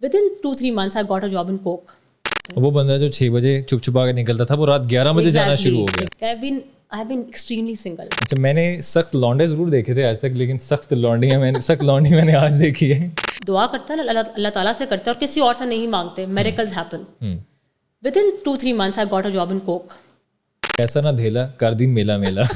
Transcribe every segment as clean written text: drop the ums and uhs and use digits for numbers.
Within 2-3 months, I got a job in Coke. वो बंदा जो 6 बजे छुप छुपा के निकलता था वो रात 11 बजे जाना शुरू हो गया। I've been extremely single. अच्छा, मैंने सख्त लौंडे जरूर देखे थे आज तक, लेकिन सख्त लौंडी मैंने आज देखी है। दुआ करता है अल्लाह ताला से करता है और किसी और से नहीं मांगते। Miracles happen. Within 2-3 months, I got a job in Coke. ऐसा ना धेला कर दी मेला मेला।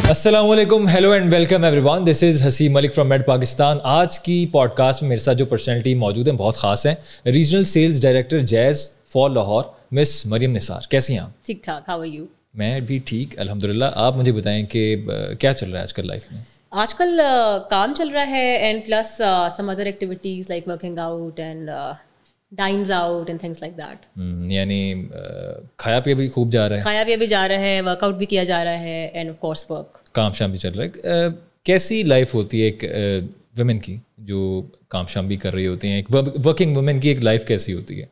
अस्सलाम वालेकुम, hello and welcome everyone, this is हसी मलिक फ्रॉम मेड पाकिस्तान। आज की पॉडकास्ट में मेरे साथ जो पर्सनैलिटी मौजूद है बहुत ख़ास है। Regional sales director Jazz for Lahore, miss Maryam Nisar. कैसी हैं आप? ठीक ठाक, हाउ आर यू? मैं भी ठीक अल्हम्दुलिल्लाह। आप मुझे बताएं कि क्या चल रहा है आजकल लाइफ में? आजकल काम चल रहा है and plus some other activities like working out and dines out and things like that. यानी खाया पिया भी खूब जा रहा है? खाया पिया भी जा रहा है, वर्कआउट भी किया जा रहा है एंड ऑफ कोर्स वर्क, काम शाम भी चल रहा है। कैसी लाइफ होती है एक वुमेन की जो काम शाम भी कर रही होती हैं? एक वर्किंग वुमेन की एक लाइफ कैसी होती है?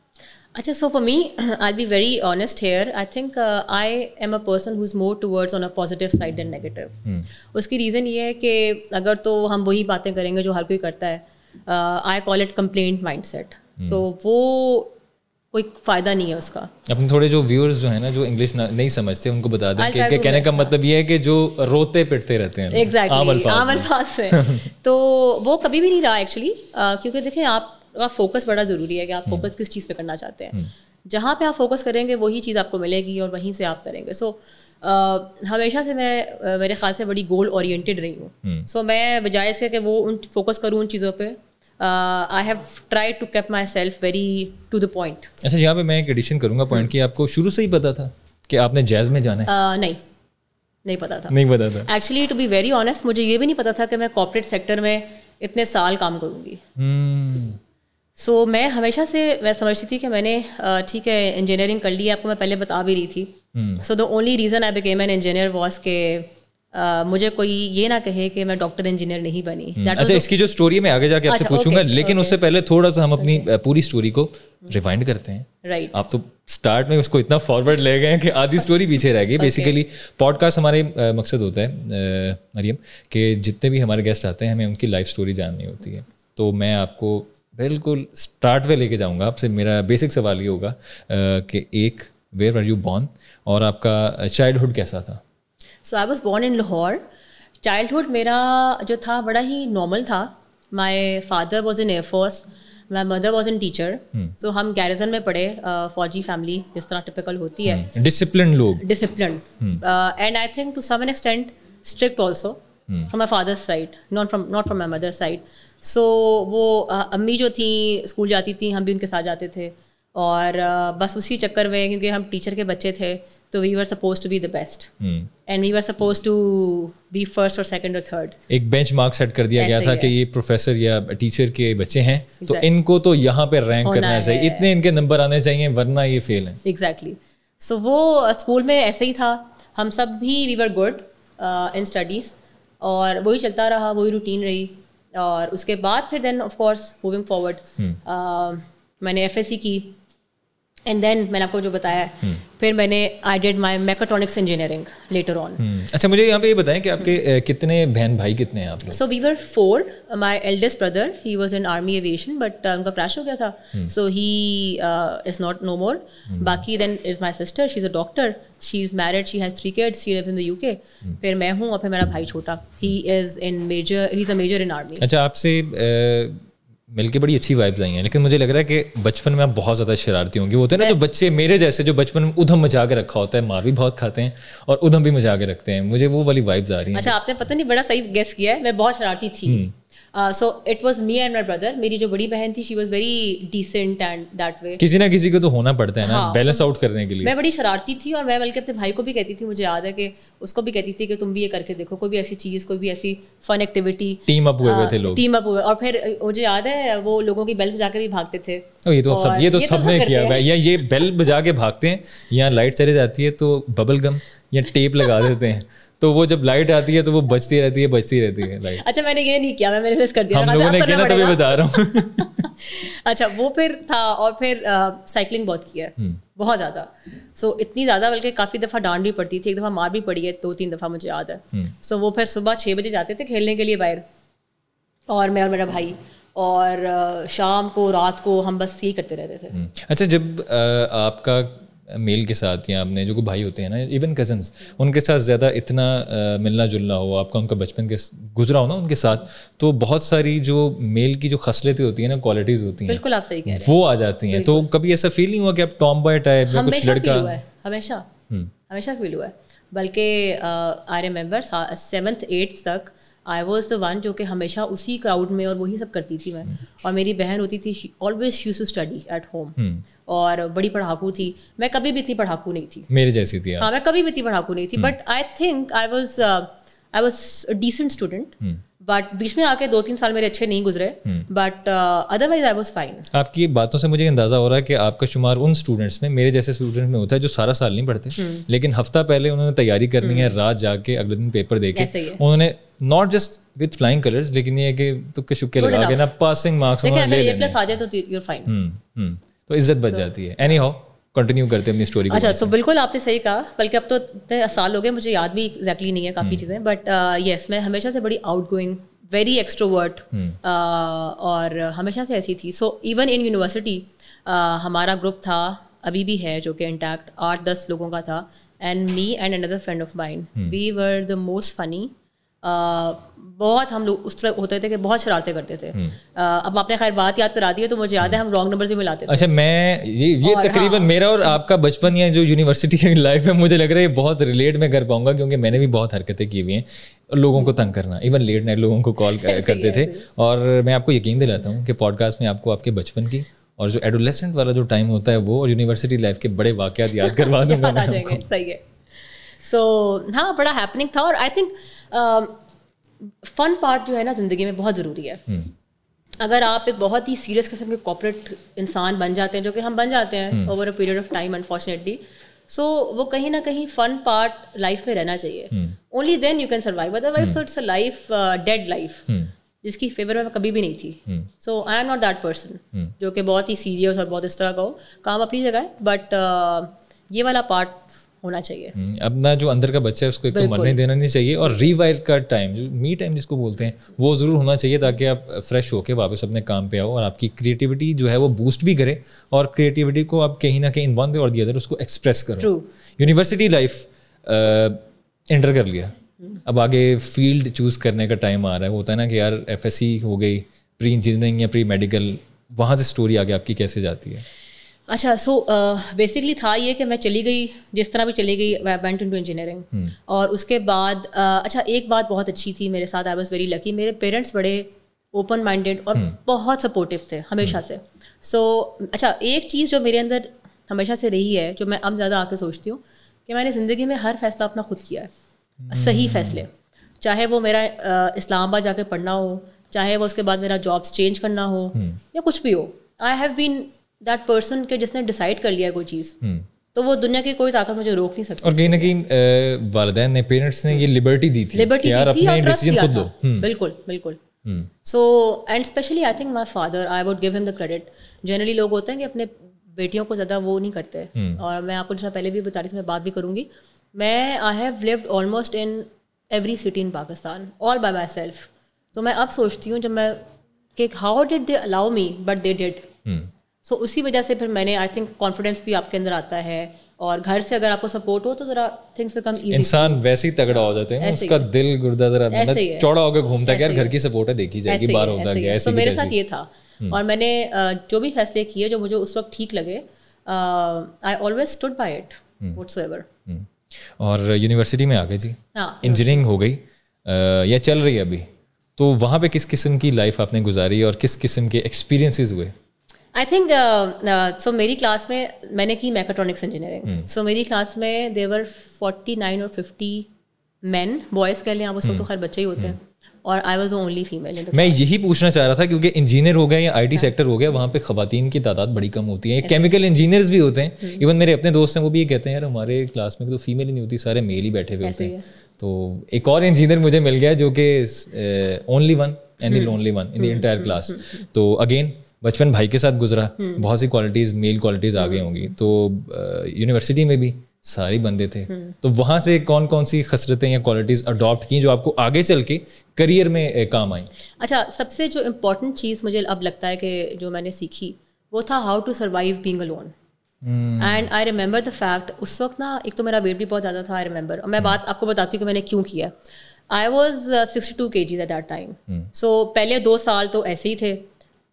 अच्छा, so for me, I'll be very honest here. I think I am a person who's more towards on a positive side than negative. उसकी रीज़न ये है कि अगर तो हम वही बातें करेंगे जो हर कोई करता है, I call it complaint mindset. So वो कोई फ़ायदा नहीं है उसका। अपने थोड़े जो व्यूअर्स जो है ना, जो इंग्लिश नहीं समझते, उनको बता दें कि कहने का मतलब ये है कि जो रोते पिटते रहते हैं। एग्जैक्टली, आम अल्फाज से। तो वो कभी भी नहीं रहा एक्चुअली, क्योंकि देखें आपका फोकस बड़ा ज़रूरी है कि आप फोकस किस चीज़ पे करना चाहते हैं। जहाँ पे आप फोकस करेंगे वही चीज़ आपको मिलेगी और वहीं से आप करेंगे। सो हमेशा से मैं मेरे ख्याल से बड़ी गोल ओरिएंटेड रही हूँ। सो मैं बजाय इसके कि वो फोकस करूँ उन चीज़ों पे, I have tried to keep myself very to the point. अच्छा, यहाँ पे मैं एक एडिशन करूँगा पॉइंट कि आपको शुरू से ही पता था कि आपने जैज़ में जाना है? नहीं पता था। नहीं पता था actually, to be very honest, मुझे ये भी नहीं पता था कि मैं कॉर्पोरेट सेक्टर में इतने साल काम करूँगी। सो मैं हमेशा से मैं समझती थी कि मैंने ठीक है इंजीनियरिंग कर ली है, आपको मैं पहले बता भी रही थी। So the only reason I became an engineer was के मुझे कोई ये ना कहे कि मैं डॉक्टर इंजीनियर नहीं बनी। अच्छा, इसकी जो स्टोरी मैं आगे जाके आपसे पूछूंगा, लेकिन उससे पहले थोड़ा सा हम अपनी पूरी स्टोरी को रिवाइंड करते हैं। राइट, आप तो स्टार्ट में उसको इतना फॉरवर्ड ले गए कि आधी स्टोरी पीछे रह गई। बेसिकली पॉडकास्ट हमारे मकसद होता है मरियम कि जितने भी हमारे गेस्ट आते हैं हमें उनकी लाइफ स्टोरी जाननी होती है। तो मैं आपको बिल्कुल स्टार्ट पे लेके जाऊँगा। आपसे मेरा बेसिक सवाल ये होगा कि एक, वेयर वर यू बॉर्न और आपका चाइल्डहुड कैसा था? So I was born in Lahore. Childhood मेरा जो था बड़ा ही नॉर्मल था। My father was in air force, my mother was in teacher. So हम गैरिजन में पढ़े, फौजी फैमिली जिस तरह टिपिकल होती है। डिसिप्लिन लोग, discipline and I think to some extent strict also from my father's side, not from my mother side. So वो अम्मी जो थी स्कूल जाती थी, हम भी उनके साथ जाते थे और बस उसी चक्कर में, क्योंकि हम टीचर के बच्चे थे, तो we were suppose to be the best and we were suppose to be first और सेकंड और थर्ड। एक बेंचमार्क सेट कर दिया गया था कि ये प्रोफेसर या टीचर के बच्चे हैं, तो इनको तो यहाँ पे रैंक करना चाहिए, इतने इनके नंबर आने चाहिए वरना ये फेल है। एग्जैक्टली। सो वो स्कूल में ऐसे ही था, हम सब भी we were good in studies और वही चलता रहा, वही रूटीन रही। और उसके बाद फिर then of course moving forward मैंने FSC की एंड देन मैंने आपको जो बताया, फिर मैंने I did my mechatronics engineering later on. अच्छा, मुझे यहाँ पे ये बताएं कि आपके कितने बहन भाई कितने हैं आप लोग? So we were 4। My eldest brother, he was in army aviation but उनका क्रैश हो गया था, so he is not no more. बाकी then is my sister, she is a doctor, she is married, she has 3 kids, she lives in the UK। फिर मैं हूँ और फिर मेरा भाई छोटा, he is a major in army. अच्छा, आपसे मिलके बड़ी अच्छी वाइब्स आई हैं, लेकिन मुझे लग रहा है कि बचपन में आप बहुत ज़्यादा शरारती होंगी। वो होते हैं ना जो बच्चे मेरे जैसे जो बचपन में उधम मचा के रखा होता है, मार भी बहुत खाते हैं और उधम भी मचा के रखते हैं, मुझे वो वाली वाइब्स आ रही हैं। अच्छा, आपने पता नहीं बड़ा सही गेस किया है, मैं बहुत शरारती थी। So it was me and my brother. मेरी जो बड़ी बहन थी, she was very decent and that way. किसी ना किसी को तो होना पड़ता है ना, बैलेंस आउट करने के लिए। मैं बड़ी शरारती थी और मैं बल्कि अपने भाई को भी कहती थी, मुझे याद है कि उसको भी कहती थी कि तुम भी ये करके देखो, कोई भी ऐसी चीज़, कोई भी ऐसी फन एक्टिविटी। टीम अप हुए थे लोग, टीम अप हुए। और फिर मुझे याद है वो लोगों की बेल बजाकर भी भागते थे। ये तो सबने किया है। या ये बेल बजा के भागते हैं, या लाइट चली जाती है तो बबल गम या टेप लगा देते हैं, तो वो जब लाइट आती है तो वो बजती रहती है लाइट। अच्छा मैंने ये नहीं किया, मैंने मिस कर दिया। हम लोगों ने किया ना, तभी बता रहा हूँ। अच्छा वो फिर था, और फिर साइकिलिंग बहुत किया है, बहुत ज़्यादा। सो इतनी ज़्यादा बल्कि काफ़ी दफ़ा डांट भी पड़ती थी, एक दफ़ा मार भी पड़ी है 2-3 दफ़ा मुझे याद है। सो वो फिर सुबह 6 बजे जाते थे खेलने के लिए बाहर, और मैं और मेरा भाई, और शाम को रात को हम बस यही करते रहते थे। अच्छा जब आपका मेल के साथ या अपने जो भाई होते हैं ना, इवन कजन्स, उनके साथ ज़्यादा इतना मिलना जुलना हो, आपका उनका बचपन के गुजरा हो ना उनके साथ, तो बहुत सारी जो मेल की जो खसलतें होती हैं ना, क्वालिटीज़ होती हैं, बिल्कुल आप सही कह रहे हैं, वो आ जाती हैं। तो कभी ऐसा फील नहीं हुआ कि आप टॉम बॉय टाइप या कुछ लड़का? हमेशा फील हुआ है। बल्कि आई रिमेंबर 7th 8th तक आई वॉज द वन जो कि हमेशा उसी क्राउड में और वही सब करती थी मैं। और मेरी बहन होती थी, always used to study at home, और बड़ी पढ़ाकू थी। मैं कभी भी इतनी पढ़ाकू नहीं थी, मेरे जैसी थी। हाँ, मैं कभी भी इतनी पढ़ाकू नहीं थी, but I think I was a decent student. But बीच में आके 2-3 साल मेरे अच्छे नहीं गुजरे, but otherwise I was fine. आपकी बातों से मुझे अंदाजा हो रहा है कि आपका शुमार उन स्टूडेंट्स में, मेरे जैसे स्टूडेंट में होता है जो सारा साल नहीं पढ़ते, लेकिन हफ्ता पहले उन्होंने तैयारी करनी है, रात जाके अगले दिन पेपर देके उन्होंने not just with flying colours, लेकिन ये कि तुक्के शुक्के लगा के ना पासिंग मार्क्स उन्होंने ले लेने। अगर A+ आ जाए तो यू आर फाइन, तो इज्जत बच जाती है। एनी हाउ कंटिन्यू करते हैं अपनी स्टोरी को। अच्छा तो बिल्कुल आपने सही कहा, बल्कि अब तो इतने साल हो गए मुझे याद भी एग्जैक्टली नहीं है काफ़ी चीज़ें, बट येस मैं हमेशा से बड़ी आउटगोइंग, वेरी एक्सट्रोवर्ट, और हमेशा से ऐसी थी। सो इवन इन यूनिवर्सिटी हमारा ग्रुप था, अभी भी है, जो कि इंटैक्ट 8-10 लोगों का था, and me and another friend of mine, we were the most funny. बहुत हम लोग उस तरह होते थे कि बहुत शरारतें करते थे। अब आपने खैर बात याद करा दी है तो मुझे याद है हम रॉन्ग नंबर भी मिलाते थे। अच्छा मैं ये तकरीबन मेरा और आपका बचपन या जो यूनिवर्सिटी की लाइफ है, मुझे लग रहा है ये बहुत रिलेट में कर पाऊंगा, क्योंकि मैंने भी बहुत हरकतें की हुई हैं, लोगों को तंग करना, इवन लेट नाइट लोगों को कॉल करते थे। और मैं आपको यकीन दिलाता हूँ कि पॉडकास्ट में आपको आपके बचपन की और जो एडोलेसेंट वाला जो टाइम होता है वो, और यूनिवर्सिटी लाइफ के बड़े वाकयात याद करवा दूंगा। सही है। सो हाँ, बड़ा हैपनिंग था, और आई थिंक फन पार्ट जो है ना ज़िंदगी में बहुत ज़रूरी है। अगर आप एक बहुत ही सीरियस किस्म के कॉर्पोरेट इंसान बन जाते हैं, जो कि हम बन जाते हैं over a period of time unfortunately, so वो कहीं ना कहीं फन पार्ट लाइफ में रहना चाहिए। Only then you can survive, otherwise तो it's a life, dead life, जिसकी फेवर में कभी भी नहीं थी। So I am not that person जो कि बहुत ही सीरियस और बहुत इस तरह का हो। काम अपनी जगह है, बट ये वाला पार्ट होना चाहिए। अपना जो अंदर का बच्चा है उसको एक तो मरने देना नहीं चाहिए, और रीवाइव का टाइम, जो मी टाइम जिसको बोलते हैं, वो ज़रूर होना चाहिए, ताकि आप फ्रेश होकर वापस अपने काम पे आओ और आपकी क्रिएटिविटी जो है वो बूस्ट भी करे, और क्रिएटिविटी को आप कहीं ना कहीं इन वन वे और दी अदर उसको एक्सप्रेस करो। यूनिवर्सिटी लाइफ एंटर कर लिया, अब आगे फील्ड चूज़ करने का टाइम आ रहा है। वो होता है ना कि यार FSC हो गई, प्री इंजीनियरिंग या प्री मेडिकल, वहाँ से स्टोरी आगे आपकी कैसे जाती है? अच्छा सो बेसिकली था ये कि मैं चली गई, जिस तरह भी चली गई, आई वेंट इनटू इंजीनियरिंग। और उसके बाद अच्छा एक बात बहुत अच्छी थी मेरे साथ, आई वाज वेरी लकी, मेरे पेरेंट्स बड़े ओपन माइंडेड और बहुत सपोर्टिव थे हमेशा से। सो अच्छा एक चीज़ जो मेरे अंदर हमेशा से रही है, जो मैं अब ज़्यादा आके सोचती हूँ, कि मैंने ज़िंदगी में हर फैसला अपना खुद किया है, सही फैसले, चाहे वो मेरा इस्लामाबाद जाके पढ़ना हो, चाहे वो उसके बाद मेरा जॉब्स चेंज करना हो, या कुछ भी हो। I have been that person के जिसने डिसाइड कर लिया है कोई चीज़, तो वो दुनिया की कोई ताकत मुझे रोक नहीं सकती। और कहीं ना कहीं वालिदैन ने, पेरेंट्स ने ये लिबर्टी दी थी कि यार अपने डिसीजन खुद लो। बिल्कुल बिल्कुल। So and specially I think my father, I would give him the credit. Generally लोग होते हैं कि अपने बेटियों को ज़्यादा वो नहीं करते, और मैं आपको जैसा पहले भी बता रही थी, मैं बात भी करूँगी, मैं I have lived almost in every city in Pakistan all by myself. तो मैं अब सोचती हूँ जब मैं कि how did they allow me, but they did. So उसी वजह से फिर मैंने आई थिंक कॉन्फिडेंस भी आपके अंदर आता है, और घर से अगर आपको सपोर्ट हो तो जरा थिंग्स बिकम इजी। इंसान वैसे ही तगड़ा हो जाते हैं, उसका दिल गुर्दा जरा चौड़ा होकर घूमता है, यार घर की सपोर्ट है, देखी जाएगी, बाहर होता है। तो मेरे साथ ये था, और मैंने जो भी फैसले किए जो मुझे उस वक्त ठीक लगे, I always stood by it whatsoever. और यूनिवर्सिटी में आ गए जी, इंजीनियरिंग हो गई या चल रही है अभी, तो वहाँ पे किस किस्म की लाइफ आपने गुजारी और किस किस्म के एक्सपीरियंसेस हुए? आई थिंक सो मेरी क्लास में मैंने की मैकाट्रॉनिक्स इंजीनियरिंग। सो मेरी क्लास में देवर 49 और 50 मैन, बॉयज़ कह लें आप, उसको तो खैर बच्चे ही होते हैं, और I was the only female. मैं यही पूछना चाह रहा था, क्योंकि इंजीनियर हो गया या IT सेक्टर हो गया, वहाँ पे खवातीन की तादाद बड़ी कम होती है। केमिकल इंजीनियर्स भी होते हैं, इवन मेरे अपने दोस्त हैं, वो भी ये कहते हैं यार हमारे क्लास में तो फीमेल ही नहीं होती, सारे मेल ही बैठे हुए होते हैं। तो एक और इंजीनियर मुझे मिल गया जो कि only one and the lonely one in the entire class. तो अगेन बचपन भाई के साथ गुजरा, बहुत सी क्वालिटीज़ मेल क्वालिटीज़ आ गई होंगी। तो यूनिवर्सिटी में भी सारे बंदे थे, तो वहाँ से कौन कौन सी खसरतें या क्वालिटीज़ अडॉप्ट की जो आपको आगे चल के करियर में काम आई? अच्छा, सबसे जो इम्पोर्टेंट चीज़ मुझे अब लगता है कि जो मैंने सीखी वो था how to survive being alone. And I remember the fact, उस वक्त ना एक तो मेरा वेट भी बहुत ज़्यादा था, आई रिमेंबर। और मैं बात आपको बताती हूँ कि मैंने क्यों किया। I was 62 kgs at that time. So पहले 2 साल तो ऐसे ही थे।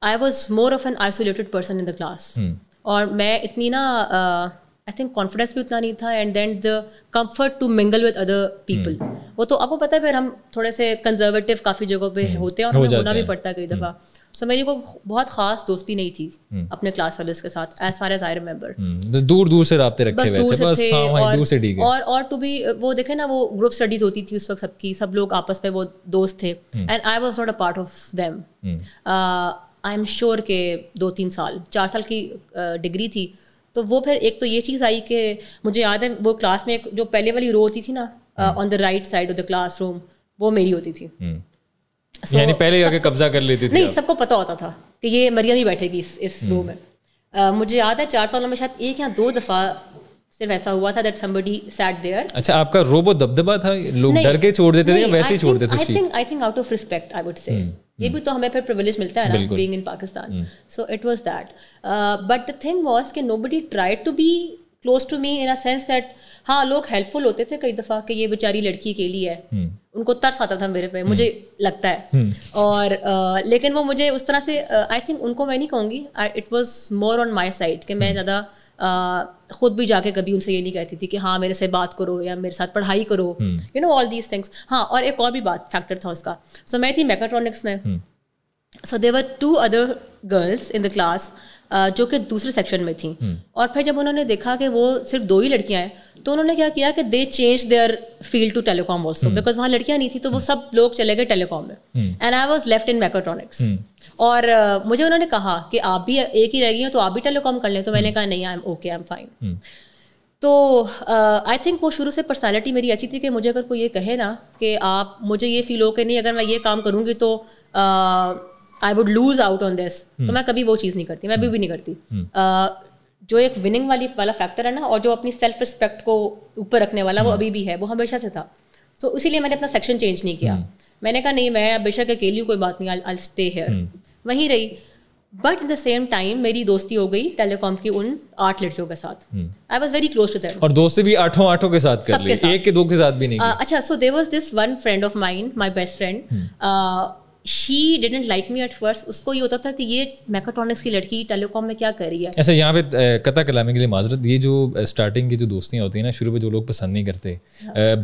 I was more of an isolated person in the class. और मैं इतनी ना आई थिंक कॉन्फिडेंस भी उतना नहीं था, and then the comfort to mingle with other people. वो तो आपको पता है, फिर हम थोड़े से कंजर्वेटिव काफ़ी जगहों पे होते हैं और हमें होना भी पड़ता है कई दफ़ा। सो मेरी को बहुत खास दोस्ती नहीं थी अपने क्लास वाले के साथ, as far as I remember. दूर दूर से राब्ते रखे हुए थे, बस हाँ, दूर से ठीक है। और टू बी वो देखे ना, वो ग्रुप स्टडीज होती थी उस वक्त सबकी, सब लोग आपस में वो दोस्त थे, and I was not a part of them. I am sure के 2-3 साल 4 साल की डिग्री थी। तो वो फिर एक तो ये चीज़ आई कि मुझे याद है वो क्लास में जो पहले वाली रो होती थी ना on the right side of the classroom, वो मेरी होती थी। यानी पहले आके कब्जा कर लेती थी? नहीं, सबको पता होता था कि ये मरियम ही बैठेगी इस रो में। मुझे याद है 4 सालों में शायद 1 या 2 दफ़ा सिर्फ ऐसा हुआ था दैट somebody sat there। अच्छा, आपका रोबो दबदबा था? लोग डर के छोड़ देते थे या वैसे ही छोड़ देते थे? I think out of respect I would से। ये भी तो हमें फिर प्रिविलेज मिलता है ना being in Pakistan. So it was that, but the thing was कि nobody tried to be close to me in a sense that हाँ, लोग हेल्पफुल होते थे कई दफ़ा कि ये बेचारी लड़की के लिए है। उनको तरस आता था मेरे पे, मुझे लगता है। और लेकिन वो मुझे उस तरह से आई थिंक उनको मैं नहीं कहूँगी, it was more on my side कि मैं ज़्यादा खुद भी जाके कभी उनसे ये नहीं कहती थी कि हाँ मेरे से बात करो या मेरे साथ पढ़ाई करो, you know all these things. हाँ, और एक और भी फैक्टर था उसका। सो मैं थी मैकाट्रॉनिक्स में। So there were 2 other girls in the class जो कि दूसरे सेक्शन में थी। और फिर जब उन्होंने देखा कि वो सिर्फ 2 ही लड़कियां हैं, तो उन्होंने क्या किया कि they change their field to telecom also, because वहाँ लड़कियां नहीं थी, तो वो सब लोग चले गए टेलीकॉम में, and I was left in mechatronics. और मुझे उन्होंने कहा कि आप भी एक ही रह गई हो तो आप भी टेलीकॉम कर लें। तो मैंने कहा नहीं, I am okay, I am fine. तो आई थिंक वो शुरू से पर्सनैलिटी मेरी ऐसी थी कि मुझे अगर कोई ये कहे ना कि आप, मुझे ये फील हो कि नहीं अगर मैं ये काम करूँगी तो I would lose out on this, तो मैं कभी वो चीज़ नहीं करती, मैं अभी भी नहीं करती। जो एक विनिंग वाला फैक्टर है ना, और जो अपनी सेल्फ रिस्पेक्ट को ऊपर रखने वाला, वो अभी भी है, वो हमेशा से था। तो इसीलिए मैंने अपना सेक्शन चेंज नहीं किया। मैंने कहा नहीं, मैं बेशक अकेली हूँ, कोई बात नहीं, आई स्टे हियर, वहीं रही। But at the same time मेरी दोस्ती हो गई टेलीकॉम की उन 8 लड़कियों के साथ। I was very close to them. और दोस्ती भी 8 के साथ कर ली, 1 के 2 के साथ भी नहीं की? अच्छा, so there was this one friend of mine, my best friend, she didn't like me at first. उसको ये होता था कि ये मैकाट्रॉनिक्स की लड़की टेलीकॉम में क्या कर रही है। ऐसा यहाँ पे कता कलामी के लिए माजरत, ये जो स्टार्टिंग की जो दोस्तियाँ होती हैं ना, शुरू में जो लोग पसंद नहीं करते,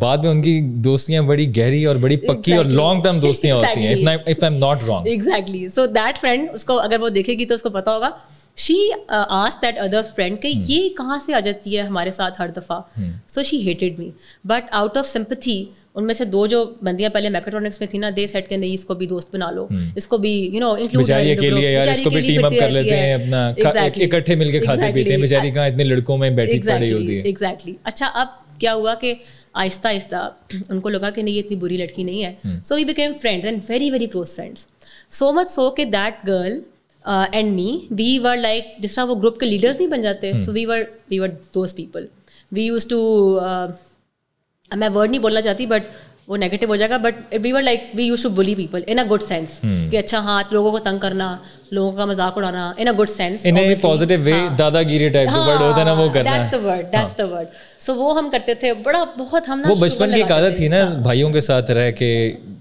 बाद में उनकी दोस्तियाँ बड़ी गहरी और बड़ी पक्की और लॉन्ग टर्म दोस्तियाँ होती हैं, if I am not wrong. Exactly. So that friend, उसको अगर वो देखेगी तो उसको पता होगा, she asked that other friend कि ये कहाँ से आ जाती है हमारे साथ हर दफ़ा। So she hated me, but out of sympathy उनमें से 2 जो बंदियां पहले मैकाट्रॉनिक्स में थी ना, दे सेट के नहीं, इसको भी दोस्त बना लो, इसको भी यू नो इंक्लूड के लिए यार, इसको भी टीम अप कर लेते हैं, अपना इकट्ठे मिलके खाते पीते हैं, बेचारी कहाँ इतने लड़कों में बैठी पड़ी होती है। एग्जैक्टली। अच्छा, अब क्या हुआ कि आहिस्ता आहिस्ता उनको लगा कि नहीं ये इतनी बुरी लड़की नहीं है, so we became friends and very very close friends. So much so कि that girl and me, we were like, जिस तरह वो ग्रुप के लीडर्स नहीं बन जाते, so we were those people. We used to, मैं वर्ड नहीं बोलना चाहती बट वो नेगेटिव हो जाएगा, but we were like we used to bully people in a good sense कि अच्छा हाँ, लोगों को तंग करना, लोगों का मजाक उड़ाना in a good sense, in a positive way, दादागिरी टाइप जो वर्ड होता है ना, वो करना, दैट्स द वर्ड। सो वो हम करते थे, बड़ा बहुत हम ना, वो बचपन की एक आदत थी ना भाइयों के साथ रह के,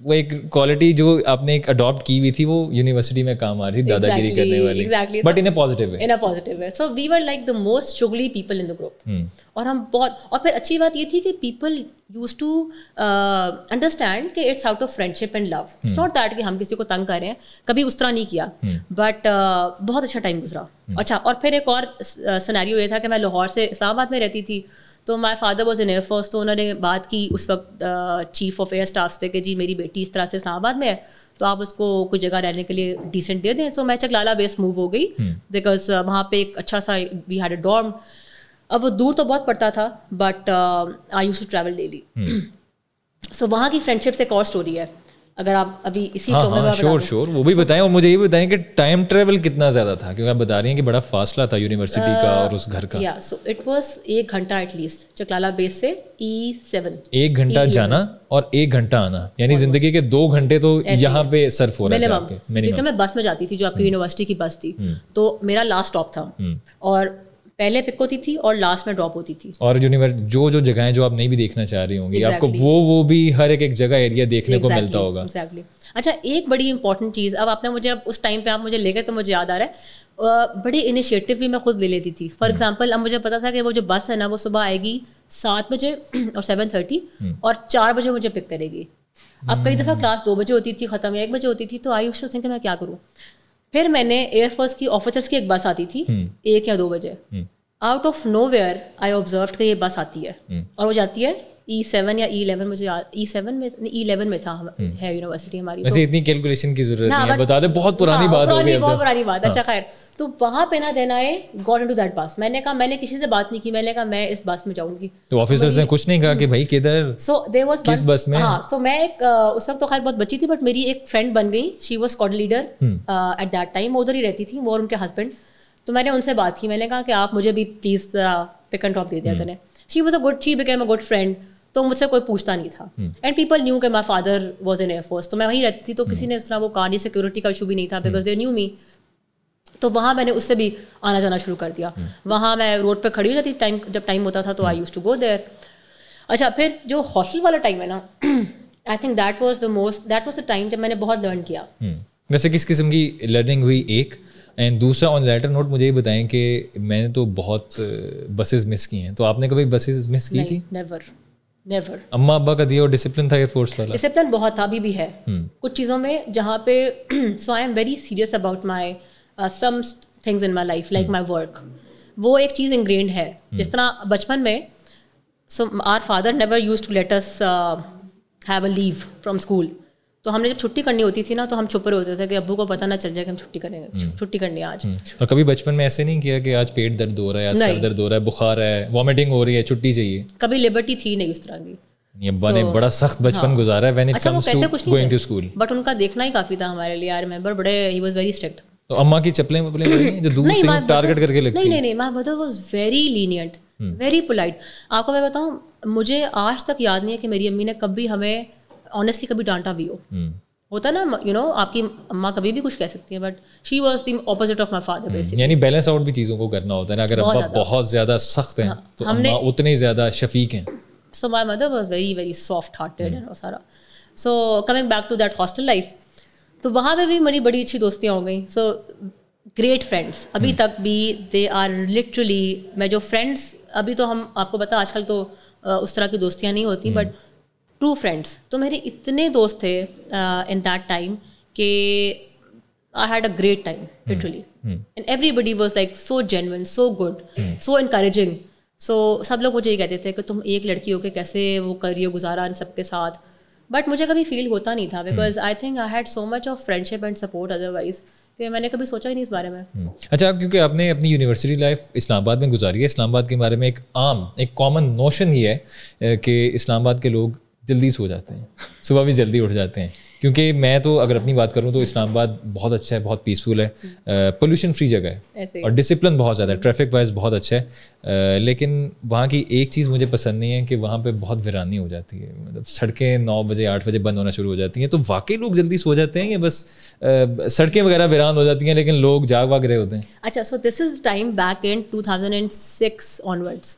वो एक क्वालिटी जो आपने एक अडॉप्ट की हुई थी, वो यूनिवर्सिटी में काम आ रही थी, दादागिरी करने वाली, but in a positive way. So we were like the most चुगली पीपल इन द ग्रुप। और हम बहुत, और फिर अच्छी बात ये थी कि पीपल यूज टू अंडरस्टैंड कि it's out of friendship and love, it's not that कि हम किसी को तंग कर रहे हैं, कभी उस तरह नहीं किया, बट बहुत अच्छा टाइम गुजरा। अच्छा, और फिर एक और सिनेरियो ये था कि मैं लाहौर से इस्लामाबाद में रहती थी, तो माई फादर वॉज इन एयरफोर्स, तो उन्होंने बात की उस वक्त चीफ ऑफ एयर स्टाफ से कि जी मेरी बेटी इस तरह से इस्लामाबाद में है, तो आप उसको कुछ जगह रहने के लिए डिसेंट दे दें। सो मैं चकलाला बेस मूव हो गई, बिकॉज वहाँ पे एक अच्छा सा, वी हैड अ डॉर्म। अब वो दूर तो बहुत पड़ता था, but I used to travel daily. So वहाँ की फ्रेंडशिप से एक और स्टोरी है, अगर आप अभी इसी फ्लो में श्योर वो भी बताएं, और मुझे ये भी बताएं कि टाइम ट्रेवल कितना ज़्यादा था, क्योंकि आप बता रही हैं कि बड़ा फासला था यूनिवर्सिटी का और उस घर का। या सो इट वाज 1 घंटा एटलीस्ट चकलाला बेस से E7, 1 घंटा जाना और 1 घंटा आना, यानी जिंदगी के 2 घंटे तो यहाँ पे सर्फ हो रहा है। क्योंकि मैं बस में जाती थी, जो आपकी यूनिवर्सिटी की बस थी, तो मेरा लास्ट स्टॉप था और पहले पिक होती थी और लास्ट में ड्रॉप होती थी। और जो जगहें जो आप नहीं भी देखना चाह रही होंगी, आपको वो भी हर एक जगह एरिया देखने को मिलता होगा। एग्जैक्टली। अच्छा, एक बड़ी इंपॉर्टेंट चीज़, अब आपने मुझे, अब उस टाइम पे आप मुझे ले गए तो मुझे याद आ रहा है, बड़ी इनिशिएटिव भी मैं खुद ले लेती थी। फॉर एग्जाम्पल, अब मुझे पता था कि वो जो बस है ना, वो सुबह आएगी 7 बजे और 7:30 और 4 बजे मुझे पिक करेगी। अब कई दफ़ा क्लास 2 बजे होती थी ख़त्म, या 1 बजे होती थी, तो आई यूज्ड टू थिंक मैं क्या करूँ। फिर मैंने एयरफोर्स की ऑफिसर्स की एक बस आती थी 1 या 2 बजे। Out of nowhere I observed कि ये बस आती है और वो जाती है E7 या E11, मुझे E7 में, E11 में था है यूनिवर्सिटी हमारी। वैसे इतनी कैलकुलेशन की जरूरत नहीं है, बता दे, बहुत पुरानी बात हो गई, बहुत पुरानी बात। अच्छा खैर, तो वहाँ पे ना then I got into that बस। मैंने कहा, मैंने किसी से बात नहीं की, मैंने कहा मैं इस बस में जाऊंगी। तो ऑफिसर्स ने कुछ नहीं कहा कि भाई किधर, सो देयर वाज किस बस में? हाँ, सो मैं एक उस वक्त तो खैर बहुत बच्ची थी, बट मेरी एक फ्रेंड बन गई, she was squad leader at that time, वो उधर ही रहती थी, वो और उनके हस्बैंड। तो मैंने उनसे बात की, मैंने कहा कि आप मुझे भी प्लीज़ पिक एंड ड्रॉप दे दिया करें। She became a good friend, तो मुझसे कोई पूछता नहीं था। एंड पीपल न्यू कि माई फादर वॉज इन एयरफोर्स, तो मैं वहीं रहती थी, तो किसी ने उस तरह वो कहा नहीं, सिक्योरिटी का इशू भी नहीं था, बिकॉज दे न्यू मी। तो वहाँ मैंने उससे भी आना जाना शुरू कर दिया। वहाँ मैं रोड पे खड़ी रहती टाइम, जब टाइम होता था तो I used to go there. अच्छा, फिर जो हॉस्टल वाला टाइम है ना, I think that was the time जब मैंने बहुत लर्न किया। वैसे किस किस्म की लर्निंग हुई, एक एंड दूसरा ऑन लेटर नोट मुझे ये बताएं कि मैंने तो बहुत बसेस मिस की हैं, तो आपने कभी बसेस मिस की थी? नेवर। अम्मा अब्बा का दिया और डिसिप्लिन था एयरफोर्स वाला? डिसिप्लिन बहुत था, अभी भी है कुछ चीज़ों में जहाँ पे so I am very serious about my some things in my life, like my work. वो एक चीज़ इंग्रेन्ड है, जिस तरह बचपन में, so our father never used to let us have a leave from school. तो हमने जब छुट्टी करनी होती थी ना, तो हम छुप रहे होते थे कि अब्बू को पता ना चल जाए कि हम छुट्टी करेंगे, छुट्टी करनी है आज। और कभी बचपन में ऐसे नहीं किया कि आज पेट दर्द हो रहा है, आज सर दर्द हो रहा है, बुखार है, वॉमिटिंग हो रही है, छुट्टी चाहिए? कभी लिबर्टी थी नहीं उस तरह की। ये ने बड़ा सख्त बचपन गुजारा है when it comes to going to school. But उनका देखना ही काफी था हमारे लिए, आई रिमेंबर, बड़े ही वाज वेरी स्ट्रिक्ट। तो अम्मा की चप्पलें वपलें पड़ी हैं जो दूर से टारगेट करके लगती? नहीं, my mother was very lenient, very polite. आपको मैं बताऊं, मुझे आज तक याद नहीं है कि मेरी अम्मी ने कभी हमें ऑनेस्टली कभी डांटा भी हो। होता ना, यू नो, आपकी अम्मा कभी भी कुछ कह सकती है, but she was the opposite of my father basically. यानी बैलेंस आउट भी चीज़ों को करना होता है ना, अगर अब्बा बहुत ज़्यादा सख्त हैं तो अम्मा उतने ही ज़्यादा शफीक हैं। So my mother was very very soft hearted and सारा। So coming back to that hostel life, तो वहाँ पे भी मेरी बड़ी अच्छी दोस्तियाँ हो गई। सो ग्रेट फ्रेंड्स अभी तक भी, दे आर लिटरली, मैं जो फ्रेंड्स अभी, तो हम आपको पता आजकल तो उस तरह की दोस्तियाँ नहीं होती, बट ट्रू फ्रेंड्स तो मेरे इतने दोस्त थे इन दैट टाइम कि I had a great time literally, and everybody was like so genuine, so good, so encouraging. So सब लोग मुझे ये कहते थे कि तुम एक लड़की हो के कैसे वो कर रही हो गुजारा इन सबके साथ, बट मुझे कभी फील होता नहीं था, because I think I had so much of friendship and support otherwise, कि मैंने कभी सोचा ही नहीं इस बारे में। अच्छा, क्योंकि आपने अपनी यूनिवर्सिटी लाइफ इस्लामाबाद में गुजारी है, इस्लामाबाद के बारे में एक कॉमन नोशन ये है कि इस्लामाबाद के लोग जल्दी सो जाते हैं, सुबह भी जल्दी उठ जाते हैं। क्योंकि मैं तो अगर अपनी बात करूं तो इस्लामाबाद बहुत अच्छा है, बहुत पीसफुल है, पोल्यूशन फ्री जगह है और डिसिप्लिन बहुत ज़्यादा है, ट्रैफिक वाइज बहुत अच्छा है। लेकिन वहाँ की एक चीज़ मुझे पसंद नहीं है कि वहाँ पे बहुत वीरानी हो जाती है, मतलब सड़कें 9 बजे 8 बजे बंद होना शुरू हो जाती हैं। तो वाकई लोग जल्दी सो जाते हैं या बस सड़कें वगैरह वीरान हो जाती हैं लेकिन लोग जाग वाग रहे होते हैं? अच्छा, so this is time back in 2006 onwards.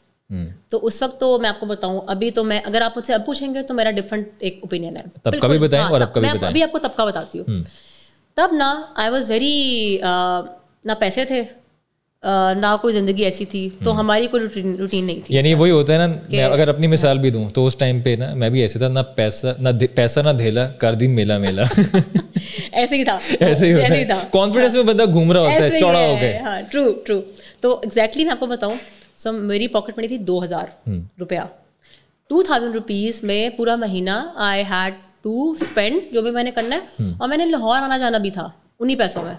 तो उस वक्त तो मैं आपको बताऊं, अभी तो मैं, अगर आप मुझसे अब पूछेंगे तो मेरा डिफरेंट एक ओपिनियन है। तब कभी बताएं और अब कभी बताएं। अभी आपको तब का बताती हूँ। तब ना आई वाज वेरी, ना पैसे थे ना कोई ज़िंदगी ऐसी थी, तो हमारी कोई रूटीन नहीं थी। यानी वही होता है ना, मैं अगर अपनी मिसाल भी दूं तो उस टाइम पे ना मैं भी ऐसे था, ना पैसा ना धेला, कर दी मेला मेला ऐसे ही था, ऐसे ही था। कॉन्फिडेंस में बंदा घूम रहा होता है चौड़ा होकर। हाँ, ट्रू। तो एग्जैक्टली मैं आपको बताऊं, सो मेरी पॉकेट मनी थी 2000 रुपया। 2000 रुपीज़ में पूरा महीना आई हैड टू स्पेंड जो भी मैंने करना है, और मैंने लाहौर आना जाना भी था उन्हीं पैसों में।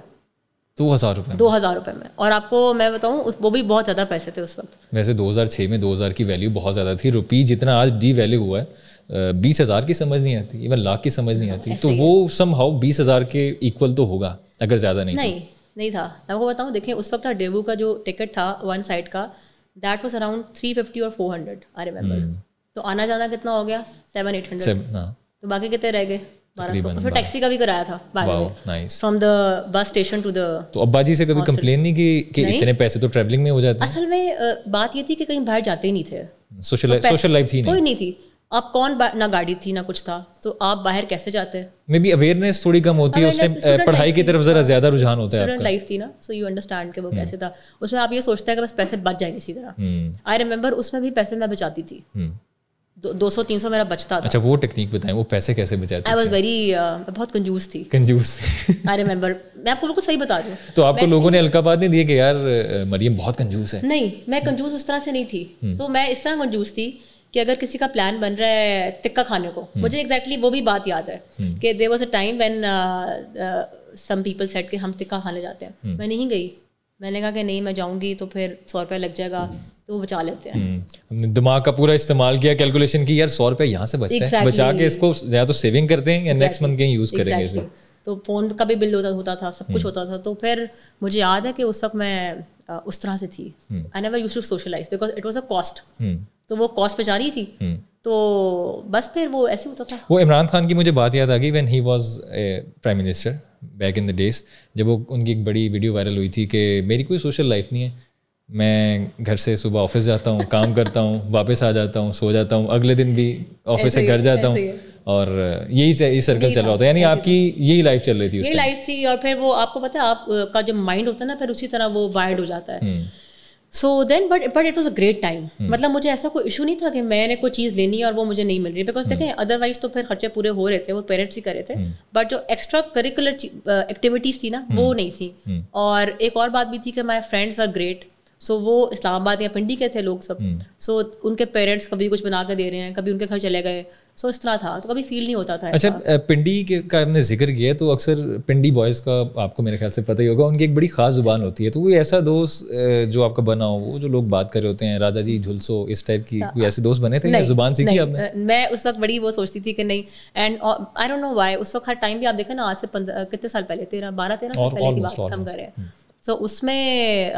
2000 रुपये? 2000 रुपये में। और आपको मैं बताऊं, वो भी बहुत ज़्यादा पैसे थे उस वक्त। वैसे 2006 में 2000 की वैल्यू बहुत ज़्यादा थी, रुपी जितना आज डी वैल्यू हुआ है 20,000 की समझ नहीं आती, इवन लाख की समझ नहीं आती, तो वो समहाउ 20,000 के इक्वल तो होगा अगर ज़्यादा नहीं था। मैं आपको बताऊँ, देखिए उस वक्त डेवू का जो टिकट था वन साइड का, दैट वाज अराउंड 350 और 400 आई रिमेंबर। तो आना जाना कितना हो गया, 700-800, तो बाकी कितने रह गए, 1200। फिर टैक्सी का भी कराया था from the bus station to the. तो अब्बा जी से कभी कंप्लेन नहीं कि इतने पैसे तो ट्रैवलिंग में हो जाते हैं? असल में बात ये थी कि कहीं बाहर जाते ही नहीं थे, सोशल लाइफ थी कोई नहीं थी। आप कौन, ना गाड़ी थी ना कुछ था, तो आप बाहर कैसे जाते हैं? मे बी अवेयरनेस थोड़ी कम होती है उस टाइम, पढ़ाई की तरफ जरा ज्यादा रुझान होता है। स्टूडेंट लाइफ थी ना, सो यू अंडरस्टैंड कि वो कैसे था। उसमें आप ये सोचते हैं कि बस पैसे बच जाएंगे इसी तरह। आई रिमेंबर उसमें भी पैसे मैं बचाती थी, 200-300 मेरा बचता था। अच्छा, वो टेक्निक बताएं, वो पैसे कैसे बचाते? आई वाज वेरी बहुत कंजूस थी। आई रिमेंबर, मैं आपको बिल्कुल सही बता रही हूँ। तो आपको लोगों ने अलकाबात नहीं दिए कि यार मरियम बहुत कंजूस है? नहीं, मैं कंजूस उस तरह से नहीं थी। सो मैं इस तरह कंजूस थी कि अगर किसी का प्लान बन रहा है टिक्का खाने को, मुझे एग्जैक्टली वो भी बात याद है कि there was a time when some people said कि हम टिक्का खाने जाते हैं। मैं नहीं गई, मैंने कहा कि नहीं मैं जाऊंगी तो फिर 100 रुपये लग जाएगा, तो वो बचा लेते हैं। हमने दिमाग का पूरा इस्तेमाल किया, कैलकुलेशन की, यार 100 रुपये यहाँ से बचते हैं, बचा के इसको या तो सेविंग करते हैं या नेक्स्ट मंथ कहीं यूज़ करेंगे इसे। तो फ़ोन का भी बिल होता था, सब कुछ होता था। तो फिर मुझे याद है कि उस वक्त मैं उस तरह से थी। I never used to socialize because it was a cost, तो वो कॉस्ट बचा रही थी, तो बस फिर वो ऐसे होता था। वो इमरान खान की मुझे बात याद आ गई when he was prime minister back in the days, जब वो उनकी एक बड़ी वीडियो वायरल हुई थी कि मेरी कोई सोशल लाइफ नहीं है, मैं घर से सुबह ऑफिस जाता हूँ, काम करता हूँ, वापस आ जाता हूँ, सो जाता हूँ, अगले दिन भी ऑफिस से घर जाता हूँ, और यही सर्कल चल रहा होता है। यानी आपकी यही लाइफ चल रही थी? यही लाइफ थी। और फिर वो आपको पता है आपका जो माइंड होता है ना, फिर उसी तरह वो वायर्ड हो जाता है। So then but it was a great time. मतलब मुझे ऐसा कोई इशू नहीं था कि मैंने कोई चीज़ लेनी है और वो मुझे नहीं मिल रही, बिकॉज देखें अदरवाइज तो फिर खर्चे पूरे हो रहे थे, वो पेरेंट्स ही कर रहे थे, बट जो एक्स्ट्रा करिकुलर एक्टिविटीज़ थी ना वो नहीं थी। और एक और बात भी थी कि माई फ्रेंड्स आर ग्रेट, सो वो इस्लामाबाद या पिंडी के थे लोग सब, सो उनके पेरेंट्स कभी कुछ बना कर दे रहे हैं, कभी उनके घर चले गए, सो इस तरह था, तो कभी फील नहीं होता था। अच्छा, पिंडी का आपने जिक्र किया, तो अक्सर पिंडी बॉयज़ का आपको मेरे ख्याल से पता ही होगा, उनकी एक बड़ी ख़ास ज़ुबान होती है। तो कोई ऐसा दोस्त जो आपका बना हो, वो जो लोग बात कर रहे होते हैं राजा जी झुलसो इस टाइप की, कोई ऐसे दोस्त बने थे? ज़ुबान सीखी आपने? मैं उस वक्त बड़ी वो सोचती थी कि नहीं, and I don't know why उस वक्त हर टाइम भी आप देखें ना, आज से कितने साल पहले, 12-13 साल पहले की बात हम कर रहे हैं, तो उसमें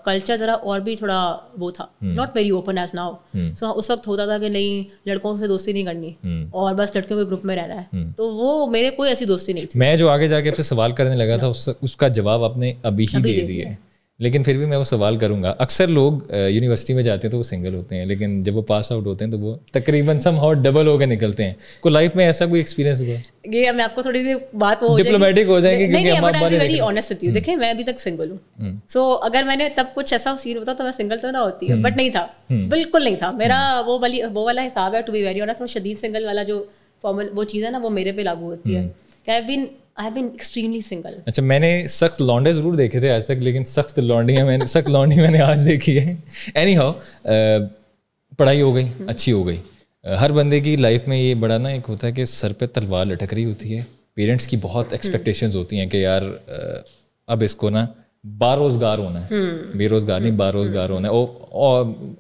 कल्चर ज़रा और भी थोड़ा वो था, not very open as now. So उस वक्त होता था कि नहीं लड़कों से दोस्ती नहीं करनी और बस लड़कियों के ग्रुप में रहना है, तो वो मेरे कोई ऐसी दोस्ती नहीं थी। मैं जो आगे जाके आपसे सवाल करने लगा था उसका जवाब आपने अभी ही दे दिया, लेकिन फिर भी मैं वो सवाल करूंगा। अक्सर लोग यूनिवर्सिटी में जाते हैं तो वो सिंगल होते हैं, लेकिन जब वो पास आउट होते हैं तो वो तकरीबन समहाउ डबल होकर निकलते हैं। कोई लाइफ में ऐसा कोई एक्सपीरियंस हुआ? ये मैं आपको थोड़ी सी बात वो डिप्लोमेटिक हो जाएंगे क्योंकि हम बात वेरी ऑनेस्ट विद यू। देखिए मैं अभी तक सिंगल हूँ, सो अगर मैंने तब कुछ ऐसा सीन होता तो मैं सिंगल तो ना होती है, बट नहीं था, बिल्कुल नहीं था। मेरा वो वाला हिसाब है, टू बी वेरी ऑनेस्ट, वो शदीद सिंगल वाला जो फॉर्मल वो चीज़ है ना, वो मेरे पे लागू होती है। I have been extremely single. अच्छा, मैंने सख्त लौंडे ज़रूर देखे थे आज तक, लेकिन सख्त लौंडी मैंने आज देखी है। एनी हाउ, पढ़ाई हो गई, अच्छी हो गई। हर बंदे की लाइफ में ये बड़ा ना एक होता है कि सर पे तलवार लटक रही होती है, पेरेंट्स की बहुत एक्सपेक्टेशंस होती हैं कि यार अब इसको ना बारोजगार होना है, बेरोजगार नहीं बारोजगार होना है।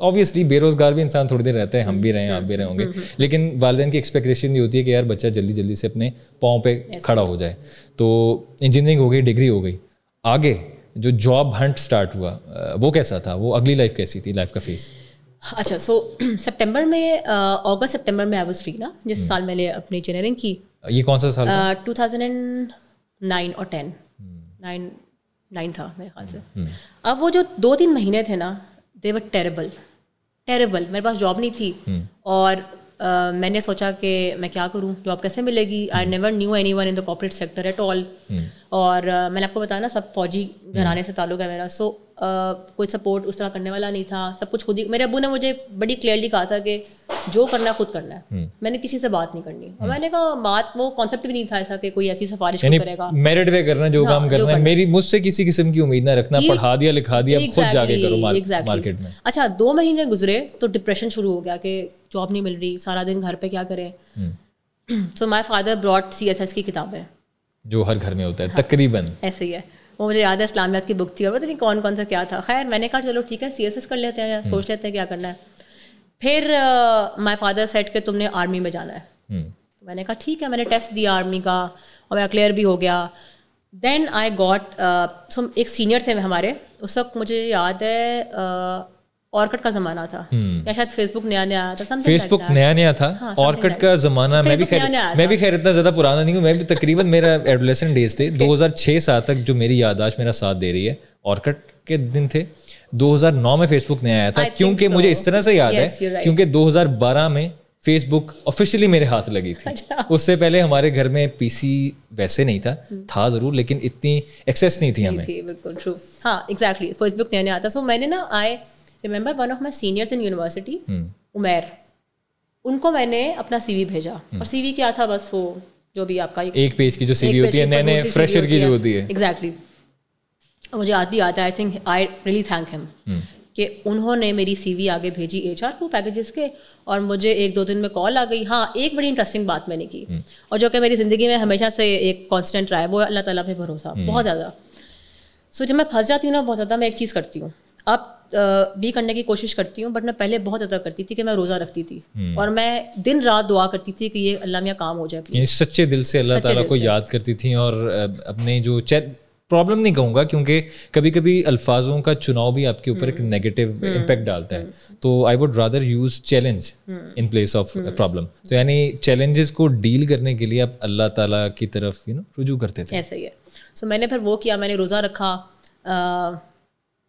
ऑब्वियसली बेरोजगार भी इंसान थोड़ी देर रहता है, हम भी रहे हैं, आप भी रहे होंगे, लेकिन वालिदैन की एक्सपेक्टेशन ये होती है कि यार बच्चा जल्दी जल्दी से अपने पाँव पे खड़ा हो जाए। तो इंजीनियरिंग हो गई, डिग्री हो गई, आगे जो जॉब हंट स्टार्ट हुआ वो कैसा था? वो अगली लाइफ कैसी थी, लाइफ का फेस? अच्छा, सो सितंबर में, अगस्त सितंबर में आई वाज फ्री ना, जिस साल मैंने अपनी इंजीनियरिंग की। ये कौन सा साल था? 2009 और 10 9 था मेरे ख्याल से। अब वो जो 2-3 महीने थे ना, दे वर टेरेबल। मेरे पास जॉब नहीं थी और मैंने सोचा कि मैं क्या करूं, जॉब कैसे मिलेगी। I never knew anyone in the corporate sector at all. और मैंने आपको बताया ना, सब फौजी घराने से ताल्लुक है मेरा, सो कोई सपोर्ट उस तरह करने वाला नहीं था, सब कुछ खुद ही। मेरे अब्बू ने मुझे बड़ी क्लियरली कहा था कि जो करना है खुद करना है, मैंने किसी से बात नहीं करनी। और मैंने कहा बात, वो कॉन्सेप्ट भी नहीं था ऐसा कि कोई ऐसी सिफारिश करेगा, मेरिट पे करना, जो काम करना है, मेरी मुझसे किसी किस्म की उम्मीद ना रखना, पढ़ा दिया लिखा दिया, खुद जाके करो मार्केट में। अच्छा, 2 महीने गुजरे तो डिप्रेशन शुरू हो गया कि जॉब नहीं मिल रही, सारा दिन घर पे क्या करें। सो माई फादर ब्रॉट CSS की किताबें, जो हर घर में होता है तकरीबन ऐसे ही है। वो मुझे याद है, इस्लामियात की बुक थी और पता नहीं कौन कौन सा क्या था। खैर मैंने कहा चलो ठीक है, CSS कर लेते हैं, सोच लेते हैं क्या करना है। फिर माय फादर सेड कि तुमने आर्मी में जाना है। तो मैंने कहा ठीक है, मैंने टेस्ट दिया आर्मी का और मेरा क्लियर भी हो गया। देन आई गॉट एक सीनियर थे हमारे, उस वक्त मुझे याद है ऑर्किड का ज़माना था या शायद फेसबुक नया नया आया था। फेसबुक नया नया था, ऑर्किड का ज़माना। मैं भी खैर इतना ज़्यादा पुराना नहीं हूँ, मैं भी तकरीबन मेरा एडोलेसेंट डेज थे 2006-7 तक, जो मेरी याददाश्त मेरा साथ दे रही है। ऑर्किड के दिन थे, 2009 में फेसबुक नया आया था, क्योंकि मुझे इस तरह से याद है क्योंकि 2012 में फेसबुक ऑफिशियली मेरे हाथ लगी थी। उससे पहले हमारे घर में पीसी वैसे नहीं था ज़रूर, लेकिन इतनी एक्सेस नहीं थी हमें। बिल्कुल ट्रू, हाँ एग्जैक्टली, फेसबुक नया नया आता। सो मैंने ना I remember one of my seniors in university, Umair, उनको मैंने अपना सीवी भेजा। और सीवी क्या था, बस वो जो भी आपका एक पेज की जो सीवी होती है, नए नए फ्रेशर की जो होती है। एग्जैक्टली, मुझे आती आता है, आई think I really thank him कि उन्होंने मेरी सीवी आगे भेजी एचआर को पैकेजेस के, और मुझे 1-2 दिन में कॉल आ गई। हाँ, एक बड़ी इंटरेस्टिंग बात मैंने की और जो कि मेरी ज़िंदगी में हमेशा से एक कांस्टेंट रहा है, वो अल्लाह ताला पे भरोसा, बहुत ज़्यादा। सो जब मैं फंस जाती हूँ ना बहुत ज़्यादा, मैं एक चीज़ करती हूँ, अब भी करने की कोशिश करती हूँ, बट मैं पहले बहुत ज़्यादा करती थी कि मैं रोज़ा रखती थी और मैं दिन रात दुआ करती थी कि ये अल्लाह मियाँ काम हो जाए। सच्चे दिल से अल्लाह ताला को याद करती थी और अपने जो प्रॉब्लम नहीं कहूँगा, क्योंकि कभी कभी अल्फाजों का चुनाव भी आपके ऊपर एक नेगेटिव इम्पैक्ट डालता है, तो I would rather use challenge in place of problem. तो यानी चैलेंजेस को डील करने के लिए आप अल्लाह ताला की तरफ रुजू करते थे। ऐसा ही है। सो मैंने फिर वो किया, मैंने रोज़ा रखा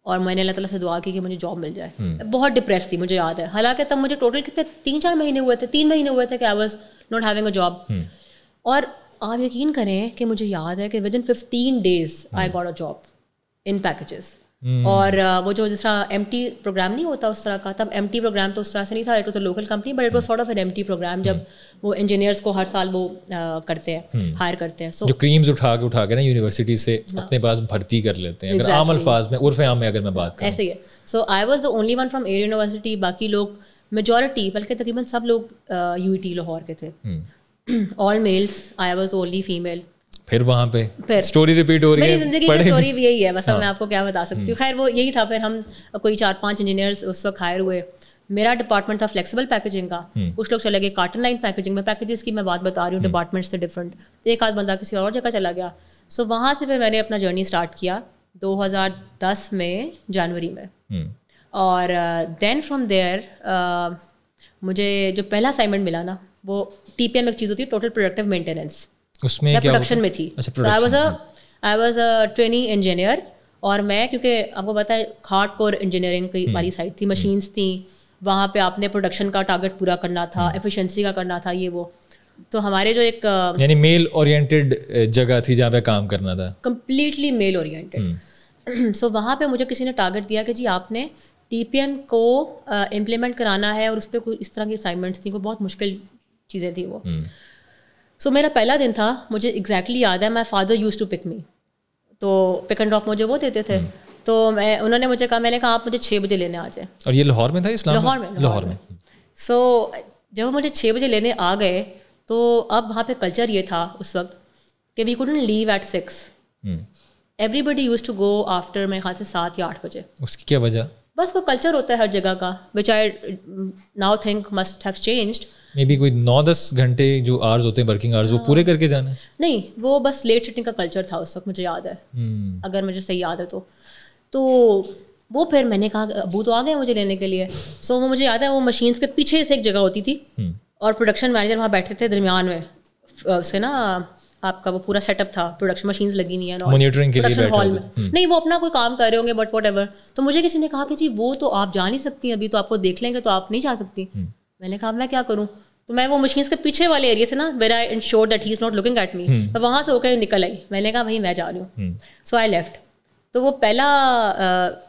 और मैंने अल्लाह ताला से दुआ की कि मुझे जॉब मिल जाए। बहुत डिप्रेस थी, मुझे याद है। हालांकि तब मुझे टोटल कितने 3-4 महीने हुए थे, 3 महीने हुए थे कि I was not having a job. और आप यकीन करें कि मुझे याद है कि with in 15 days I got a job in packages. और वो जो जिस तरह MT प्रोग्राम नहीं होता उस तरह का, तब MT प्रोग्राम तो उस तरह से नहीं था, it was a local company, but it was sort of an MT program, जब वो इंजीनियर्स को हर साल वो करते हैं, हायर करते हैं। जो क्रीम्स उठा के ना यूनिवर्सिटी से अपने पास भर्ती कर लेते हैं, अगर आम अल्फाज में, उर्फ आम में अगर मैं बात करूं, ऐसे ही है। So I was the only one from Air University, बाकी लोग मेजॉरिटी, बल्कि तकरीबन सब लोग UET लाहौर के थे, all males, I was only female. फिर वहाँ पे स्टोरी रिपीट हो रही है, मेरी जिंदगी की स्टोरी भी यही है, बस मैं आपको क्या बता सकती हूँ। खैर वो यही था, फिर हम कोई 4-5 इंजीनियर्स उस वक्त हायर हुए। मेरा डिपार्टमेंट था फ्लेक्सिबल पैकेजिंग का, कुछ लोग चले गए कार्टन लाइन पैकेजिंग में। पैकेजेस की मैं बात बता रही हूँ, डिपार्टमेंट से डिफरेंट, एक आध बंदा किसी और जगह चला गया। सो वहाँ से फिर मैंने अपना जर्नी स्टार्ट किया 2010 में जनवरी में। और देन फ्रॉम देयर मुझे जो पहला असाइनमेंट मिला ना, वो TPM एक चीज़ होती है, टोटल प्रोडक्टिव मेंटेनेंस, उसमें क्या प्रोडक्शन में थी। I was a training engineer, और मैं, क्योंकि आपको पता है हार्डकोर इंजीनियरिंग की वाली साइड थी, मशीन्स थी, वहाँ पे आपने प्रोडक्शन का टारगेट पूरा करना था, एफिशिएंसी का करना था, ये वो। तो हमारे जो एक यानी मेल ओरिएंटेड जगह थी जहाँ पे काम करना था, कम्प्लीटली मेल ओरिएंटेड। सो वहाँ पे मुझे किसी ने टारगेट दिया कि जी आपने TPM को इम्प्लीमेंट कराना है, और उस पर कोई इस तरह की असाइनमेंट्स थी, कोई बहुत मुश्किल चीज़ें थी वो। सो मेरा पहला दिन था, मुझे एग्जैक्टली याद है, my father use to pick me, तो पिक एंड ड्रॉप मुझे वो देते थे। तो उन्होंने मुझे कहा, मैंने कहा आप मुझे 6 बजे लेने आ जाए। और ये लाहौर में था? लाहौर में। सो जब वो मुझे 6 बजे लेने आ गए, तो अब वहाँ पे कल्चर ये था उस वक्त कि we couldn't leave at 6, everybody use to go after मेरे ख्याल से 7 या 8 बजे। उसकी क्या वजह? बस वो कल्चर होता है हर जगह का, which I now think must have changed. Maybe कोई 9-10 घंटे जो आवर्स होते हैं, वर्किंग आवर्स, वो पूरे करके जाना है? नहीं, वो बस लेट सिटिंग का कल्चर था उस वक्त, मुझे याद है, अगर मुझे सही याद है तो वो फिर मैंने कहा अबू तो आ गए मुझे लेने के लिए। सो वो मुझे याद है, वो मशीन्स के पीछे से एक जगह होती थी, और प्रोडक्शन मैनेजर वहाँ बैठते थे दरमियान में, उससे ना आपका वो पूरा सेटअप था, प्रोडक्शन मशीन्स लगी हुई हैं मॉनिटरिंग के लिए बैठे हॉल में। नहीं, वो अपना कोई काम कर रहे होंगे, बट वट एवर। तो मुझे किसी ने कहा कि जी वो तो आप जा नहीं सकती, अभी तो आपको देख लेंगे, तो आप नहीं जा सकती। मैंने कहा मैं क्या करूँ? तो मैं वो मशीन्स के पीछे वाले एरिया से ना, where I ensure that he is not looking at me, मैं वहाँ से होकर निकल आई। मैंने कहा भाई मैं जा रही हूँ। सो आई लेफ्ट। तो वो पहला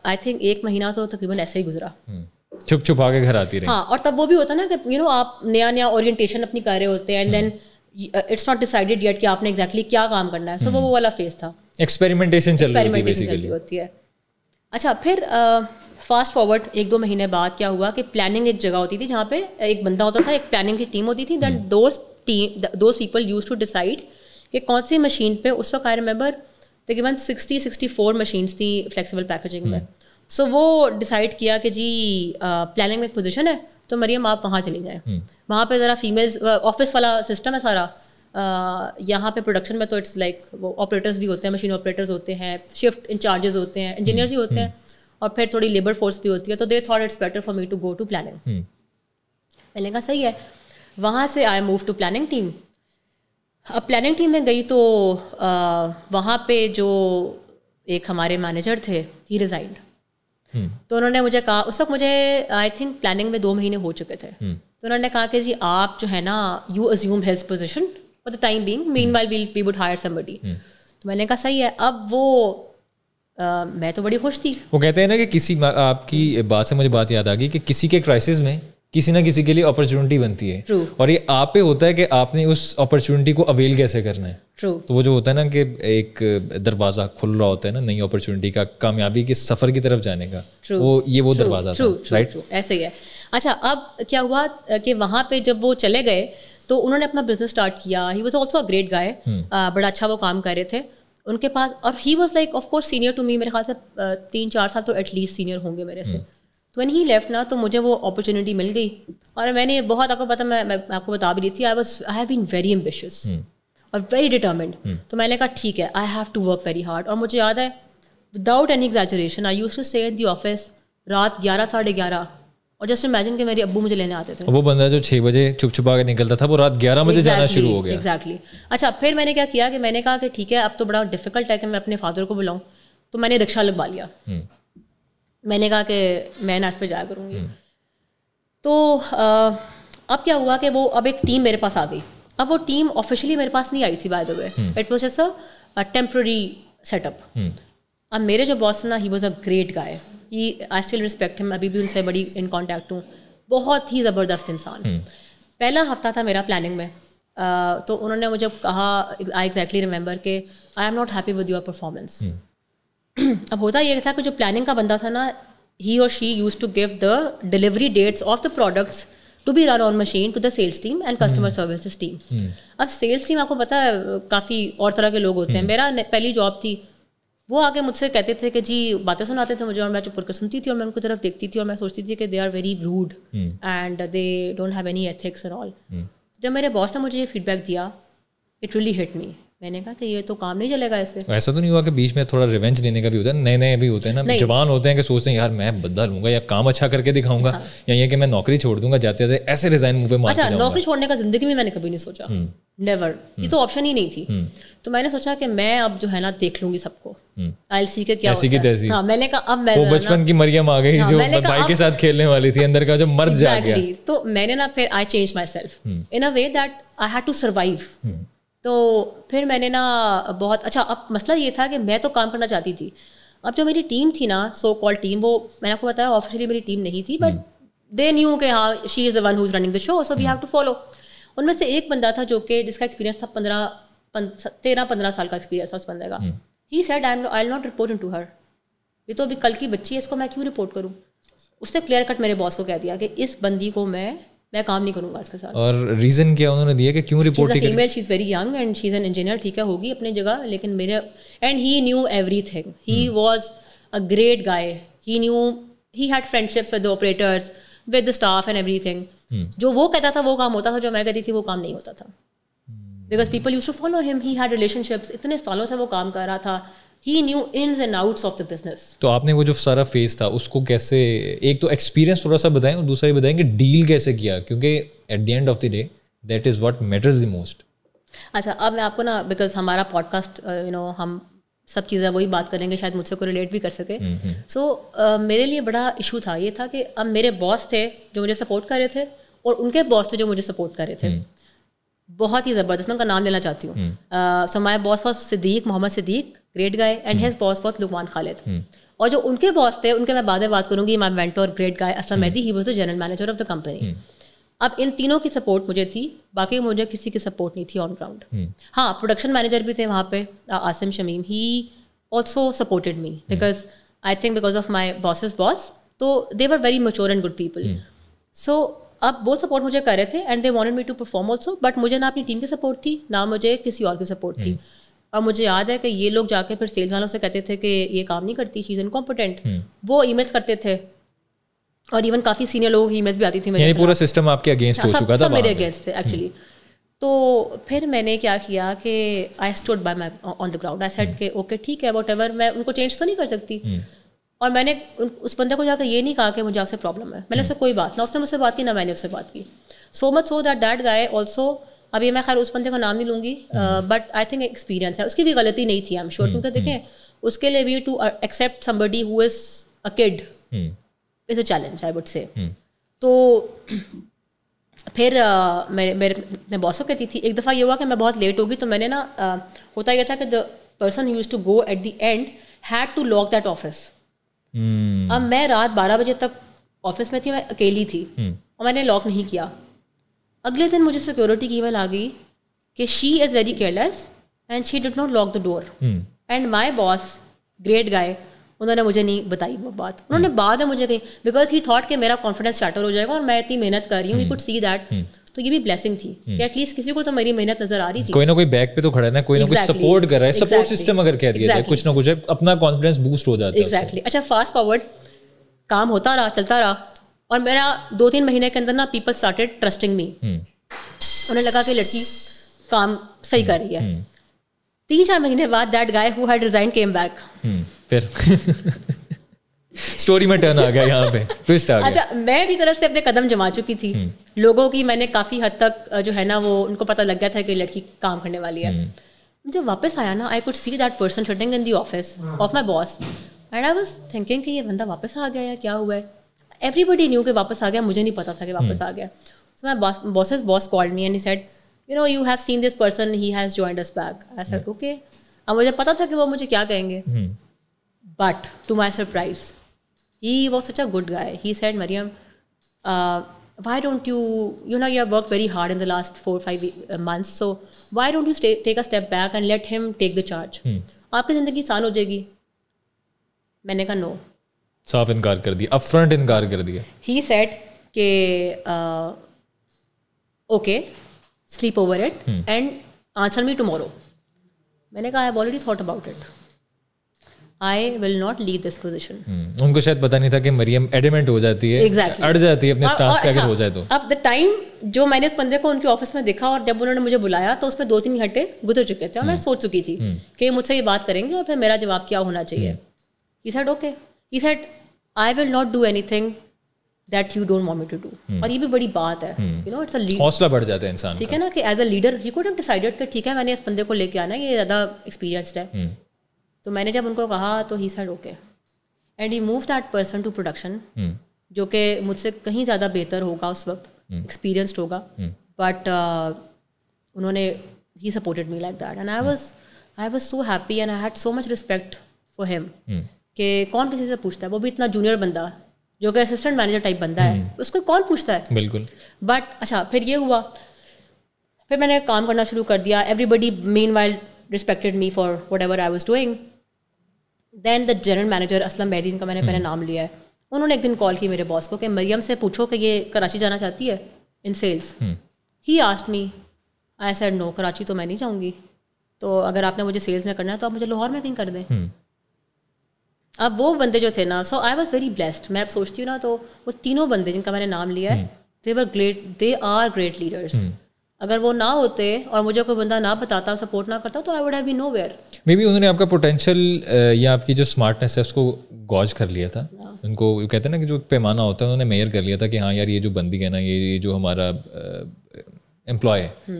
आई थिंक 1 महीना तो तकरीबन ऐसे ही गुजरा, छुप छुप आके घर आती रही। हाँ, और तब वो भी होता ना कि आप नया ओरिएंटेशन अपनी कर रहे होते हैं, and then it's not decided yet कि आपने एग्जैक्टली क्या काम करना है। सो वो वाला फेज था, एक्सपेरिमेंटेशन चल रही थी बेसिकली। होती है। अच्छा, फिर फास्ट फॉरवर्ड 1-2 महीने बाद क्या हुआ कि प्लानिंग एक जगह होती थी जहाँ पे एक बंदा होता था, एक प्लानिंग की टीम होती थी, then those people use to decide कि कौन सी मशीन पे, उस वक्त आई रिमेंबर तकरीबन 60-64 मशीन्स थी फ्लेक्सिबल पैकेजिंग में। सो वो डिसाइड किया कि जी प्लानिंग में एक पोजीशन है, तो मरियम आप वहाँ चली जाएँ, वहाँ पे ज़रा फीमेल्स, ऑफिस वाला सिस्टम है सारा। यहाँ पे प्रोडक्शन में तो इट्स लाइक वो ऑपरेटर्स भी होते हैं, मशीन ऑपरेटर्स होते हैं, शिफ्ट इंचार्जेस होते हैं, इंजीनियर्स ही होते हैं, और फिर थोड़ी लेबर फोर्स भी होती है। तो they thought it's better for me to go to planning. मैंने कहा सही है। वहाँ से I move to planning team. अब प्लानिंग टीम में गई तो वहाँ पे जो एक हमारे मैनेजर थे, ही रिजाइंड। तो उन्होंने मुझे कहा, उस वक्त मुझे आई थिंक प्लानिंग में 2 महीने हो चुके थे, तो उन्होंने कहा कि जी आप जो है ना, you assume his position for the time being, meanwhile we would hire somebody. तो मैंने कहा सही है। अब वो मैं तो बड़ी खुश थी। वो कहते हैं ना कि किसी, आपकी बात से मुझे बात याद आ गई कि किसी के क्राइसिस में किसी ना किसी के लिए अपॉर्चुनिटी बनती है। True. और ये आप पे होता है कि आपने उस अपॉर्चुनिटी को अवेल कैसे करना है। True. तो वो जो होता है ना कि एक दरवाज़ा खुल रहा होता है ना नई अपॉर्चुनिटी का, कामयाबी के सफ़र की तरफ जाने का, वो दरवाज़ा था, राइट? ऐसे ही है। अच्छा, अब क्या हुआ कि वहाँ पे जब वो चले गए तो उन्होंने अपना बिजनेस स्टार्ट किया। He was also a great guy, बड़ा अच्छा वो काम कर रहे थे उनके पास। और he was like of course senior to me, मेरे ख्याल से 3-4 साल तो एटलीस्ट सीनियर होंगे मेरे से। तो व्हेन ही लेफ्ट ना, तो मुझे वो अपॉर्चुनिटी मिल गई। और मैंने बहुत, आपको पता, मैं आपको बता भी रही थी, I have been very ambitious और वेरी डिटर्मिन्ड। तो मैंने कहा ठीक है, I have to work very hard. और मुझे याद है, without any exaggeration, I used to stay in the office रात 11-11:30, और जस्ट इमेजिन कि मेरे अब्बू मुझे लेने आते थे। वो बंदा जो 6 बजे छुप छुपा के निकलता था, वो रात 11 बजे जाना शुरू हो गया। एग्जैक्टली। अच्छा, फिर मैंने क्या किया कि मैंने कहा कि ठीक है, अब तो बड़ा डिफिकल्ट है कि मैं अपने फादर को बुलाऊं, तो मैंने रिक्शा लगवा लिया। मैंने कहा कि मैं ना इस पर जाया करूँगी। तो अब क्या हुआ कि वो, अब एक टीम मेरे पास आ गई। अब वो टीम ऑफिशियली मेरे पास नहीं आई थी, by the way, it was just a temporary setup. अब मेरे जो बॉस ना, he was a great guy, I still respect him, अभी भी उनसे बड़ी इन कॉन्टैक्ट हूँ। बहुत ही ज़बरदस्त इंसान। पहला हफ्ता था मेरा प्लानिंग में, तो उन्होंने मुझे कहा, आई एग्जैक्टली रिमेंबर के आई am not happy with your performance. अब होता ये था कि जो प्लानिंग का बंदा था ना, ही और she used to give the delivery dates of the products to be run on machine to the sales team and customer services team. अब सेल्स टीम आपको पता है काफ़ी और तरह के लोग होते हैं। मेरा पहली जॉब थी, वो आके मुझसे कहते थे कि जी बातें सुनाते थे मुझे, और मैं चुप करके सुनती थी और मैं उनकी तरफ देखती थी और मैं सोचती थी कि they are very rude and they don't have any ethics and all. जब मेरे बॉस ने मुझे ये फीडबैक दिया, इट रियली हिट मी। मैंने कहा कि ये तो काम नहीं चलेगा ऐसे। ऐसा तो नहीं हुआ कि बीच में थोड़ा रिवेंज लेने का भी होता है? नए नए भी होते हैं ना, जवान होते हैं कि सोचते हैं यार मैं बदला लूंगा या काम अच्छा करके दिखाऊंगा, या ये कि मैं नौकरी छोड़ दूंगा जाते जाते, ऐसे रिजाइन मुंह पे मार के जाऊंगा। नौकरी छोड़ने का जिंदगी में मैंने कभी नहीं सोचा, नेवर। ये तो ऑप्शन ही नहीं थी। तो मैंने सोचा कि मैं अब जो है ना देख लूंगी सबको, आई सी के क्या होता है। हाँ, मैंने कहा अब मैं, वो बचपन की मरियम आ गई जो भाई के साथ खेलने वाली थी, अंदर का जो मर्द जाग गया। तो मैंने ना फिर I change myself in a way that I had to survive. तो फिर मैंने ना बहुत अच्छा, अब मसला ये था कि मैं तो काम करना चाहती थी। अब जो मेरी टीम थी ना, सो कॉल्ड टीम, वो मैंने आपको बताया ऑफिशियली मेरी टीम नहीं थी, बट दे न्यू कि हाँ she is the one who is running the show, so we have to follow. उनमें से एक बंदा था जो कि जिसका एक्सपीरियंस था 13-15 साल का एक्सपीरियंस था उस बंदे का। He said I will not report into हर, ये तो अभी कल की बच्ची है, इसको मैं क्यों रिपोर्ट करूँ। उसने क्लियर कट मेरे बॉस को कह दिया कि इस बंदी को मैं काम नहीं करूंगा इसके साथ। और रीजन क्या उन्होंने दिया कि क्यों रिपोर्ट नहीं करी? Female, she is very young and she is an engineer, ठीक है होगी अपनी जगह, लेकिन मेरे, and he new everything, he was a great guy, he new, he had friendships with the operators, with the staff and everything. जो वो कहता था वो काम होता था, जो मैं कहती थी वो काम नहीं होता था, because people used to follow him, he had relationships, इतने सालों से वो काम कर रहा था, he knew ins and outs of the business. तो आपने वो जो सारा फेज था उसको कैसे, एक तो एक्सपीरियंस थोड़ा सा बताएं और दूसरा ये बताएं कि डील कैसे किया, क्योंकि eight the end of the day that is what matters the most. अच्छा, अब मैं आपको ना, बिकॉज हमारा पॉडकास्ट हम सब चीज़ें वही बात करेंगे, शायद मुझसे को रिलेट भी कर सके। सो मेरे लिए बड़ा इशू था, ये था कि अब मेरे बॉस थे जो मुझे सपोर्ट कर रहे थे और उनके बॉस थे जो मुझे सपोर्ट कर रहे थे, बहुत ही ज़बरदस्त। मैं उनका नाम लेना चाहती हूँ। So my boss was Siddique, Muhammad Siddique, great guy, and his boss was Luqman Khalid. और जो उनके बॉस थे, उनके मैं बाद में बात करूँगी, my mentor great guy Aslam Mehdi, he was the general manager of the company. अब इन तीनों की सपोर्ट मुझे थी, बाकी मुझे किसी की सपोर्ट नहीं थी ऑन ग्राउंड। हाँ, प्रोडक्शन मैनेजर भी थे वहाँ पे, Asim Shamim, he also supported me because I think because of my bosses boss, तो they were very mature and good people. So अब वो सपोर्ट मुझे कर रहे थे and they wanted me to perform also, but मुझे ना अपनी टीम की सपोर्ट थी ना मुझे किसी और की सपोर्ट थी। और मुझे याद है कि ये लोग जाके फिर सेल्स वालों से कहते थे कि ये काम नहीं करती, शी इज़ इनकॉम्पिटेंट। वो ईमेल्स करते थे और इवन काफ़ी सीनियर लोगों की ईमेल्स भी आती थी मेरे, यानी पूरा सिस्टम आपके अगेंस्ट हो चुका था, मेरे अगेंस्ट थे एक्चुअली। तो फिर मैंने क्या किया कि I stood by my on the ground, I said कि ओके ठीक है व्हाटएवर, मैं उनको चेंज तो नहीं कर सकती। और मैंने उस बंदे को जाकर ये नहीं कहा कि मुझे आपसे प्रॉब्लम है, मैंने उससे कोई बात ना, उसने मुझसे बात की ना मैंने उससे बात की। सो much so that guy also, अभी मैं खैर उस बंदे का नाम नहीं लूँगी, बट आई थिंक एक्सपीरियंस है, उसकी भी गलती नहीं थी आई एम श्योर, क्योंकि देखें उसके लिए भी to accept somebody who is a kid is a challenge I would say. तो फिर मेरे बॉस को कहती थी, एक दफ़ा ये हुआ कि मैं बहुत लेट होगी, तो मैंने ना होता यह था कि the person use to go at the end had to lock that office. अब मैं रात 12 बजे तक ऑफिस में थी, मैं अकेली थी और मैंने लॉक नहीं किया। अगले दिन मुझे सिक्योरिटी की ईमेल आ गई कि she is very careless and she did not lock the door, and my boss great guy, उन्होंने मुझे नहीं बताई वो बात, उन्होंने बाद में मुझे कही, बिकॉज ही थॉट कि मेरा कॉन्फिडेंस शैटर हो जाएगा और मैं इतनी मेहनत कर रही हूँ, ही कुड सी दैट। तो ये भी ब्लेसिंग थी कि एटलीस्ट किसी को तो मेरी मेहनत नजर आ रही थी, कोई ना कोई बैक पे तो खड़ा है ना, कोई ना कोई सपोर्ट कर रहा है, सपोर्ट सिस्टम अगर कह दिया जाए कुछ ना कुछ अपना कॉन्फिडेंस बूस्ट हो जाता है। एग्जैक्टली। अच्छा फास्ट फॉरवर्ड, काम होता रहा, चलता रहा, और मेरा 2-3 महीने के अंदर ना पीपल स्टार्टेड ट्रस्टिंग मी, उन्हें लगा कि लड़की काम सही कर रही है। 3-4 महीने बाद that guy who had resign came back. फिर स्टोरी में टर्न आ गया, यहाँ पे ट्विस्ट आ गया। अच्छा मैं भी तरफ से अपने कदम जमा चुकी थी, लोगों की मैंने काफ़ी हद तक जो है ना वो उनको पता लग गया था कि लड़की काम करने वाली है। जब वापस आया ना, I could see that person sitting in the office of my boss, and I was thinking कि ये बंदा वापस आ गया या क्या हुआ है। एवरीबडी न्यू कि वापस आ गया, मुझे नहीं पता था कि वापस आ गया। So my bosses boss called me and he said, you know you have seen this person, he has joined us back. I said okay. अब मुझे पता था कि वो मुझे क्या कहेंगे, but to my surprise he was such a good guy. He said, Mariam, why don't you know, you have worked very hard in the last 4-5 months, so why don't you take a step back and let him take the charge? आपकी ज़िंदगी आसान हो जाएगी। मैंने कहा no, साफ इनकार कर दिया, अपफ्रंट इनकार कर दिया। He said कि okay, sleep over it and answer me tomorrow. मैंने कहा I have already thought about it. I will not leave this position. उनको शायद पता नहीं था कि मरियम एडमेंट हो जाती है, अड़ जाती है अपने स्टांस पे अगर हो जाए तो। अब द टाइम जो मैंने इस बंदे को उनके ऑफिस में देखा और जब उन्होंने मुझे बुलाया तो उसमें 2-3 घंटे गुजर चुके थे और मैं सोच चुकी थी कि मुझसे ये बात करेंगे और फिर मेरा जवाब क्या होना चाहिए। He said okay. He said I will not do anything that you don't want me to do. और ये भी बड़ी बात है, you know, it's a lead. हौसला बढ़ जाता है इंसान, ठीक है ना, कि as a leader he could have decided कि ठीक है मैंने इस बंदे को लेके आना है, ये ज़्यादा एक्सपीरियंसड है। तो मैंने जब उनको कहा तो he said okay and he move that person to production, जो कि मुझसे कहीं ज़्यादा बेहतर होगा उस वक्त, एक्सपीरियंस्ड होगा, बट उन्होंने he supported me like that and I was so happy and I had so much respect for him कि कौन किसी से पूछता है, वो भी इतना जूनियर बंदा जो कि असिस्टेंट मैनेजर टाइप बंदा है, उसको कौन पूछता है। बिल्कुल। बट अच्छा फिर ये हुआ, फिर मैंने काम करना शुरू कर दिया, everybody meanwhile respected me for whatever I was doing. Then the general manager Aslam Mehdi, जिनका मैंने पहले नाम लिया है, उन्होंने एक दिन कॉल की मेरे बॉस को कि मरियम से पूछो कि ये कराची जाना चाहती है in sales. He asked me, I said no, Karachi तो मैं नहीं जाऊँगी, तो अगर आपने मुझे सेल्स में करना है तो आप मुझे लाहौर में कहीं कर दें। अब वो बंदे जो थे ना, सो आई वॉज वेरी ब्लेस्ड। मैं अब सोचती हूँ ना तो वो तीनों बंदे जिनका मैंने नाम लिया है, they were great, they are great leaders. अगर वो ना होते और मुझे कोई बंदा ना बताता, सपोर्ट ना करता, तो I would have been nowhere. Maybe उन्होंने आपका पोटेंशियल या आपकी जो स्मार्टनेस है उसको गॉज कर लिया था। उनको कहते हैं ना कि जो पैमाना होता है उन्होंने मेजर कर लिया था कि हाँ यार ये जो बंदी है ना, ये जो हमारा एम्प्लॉय है,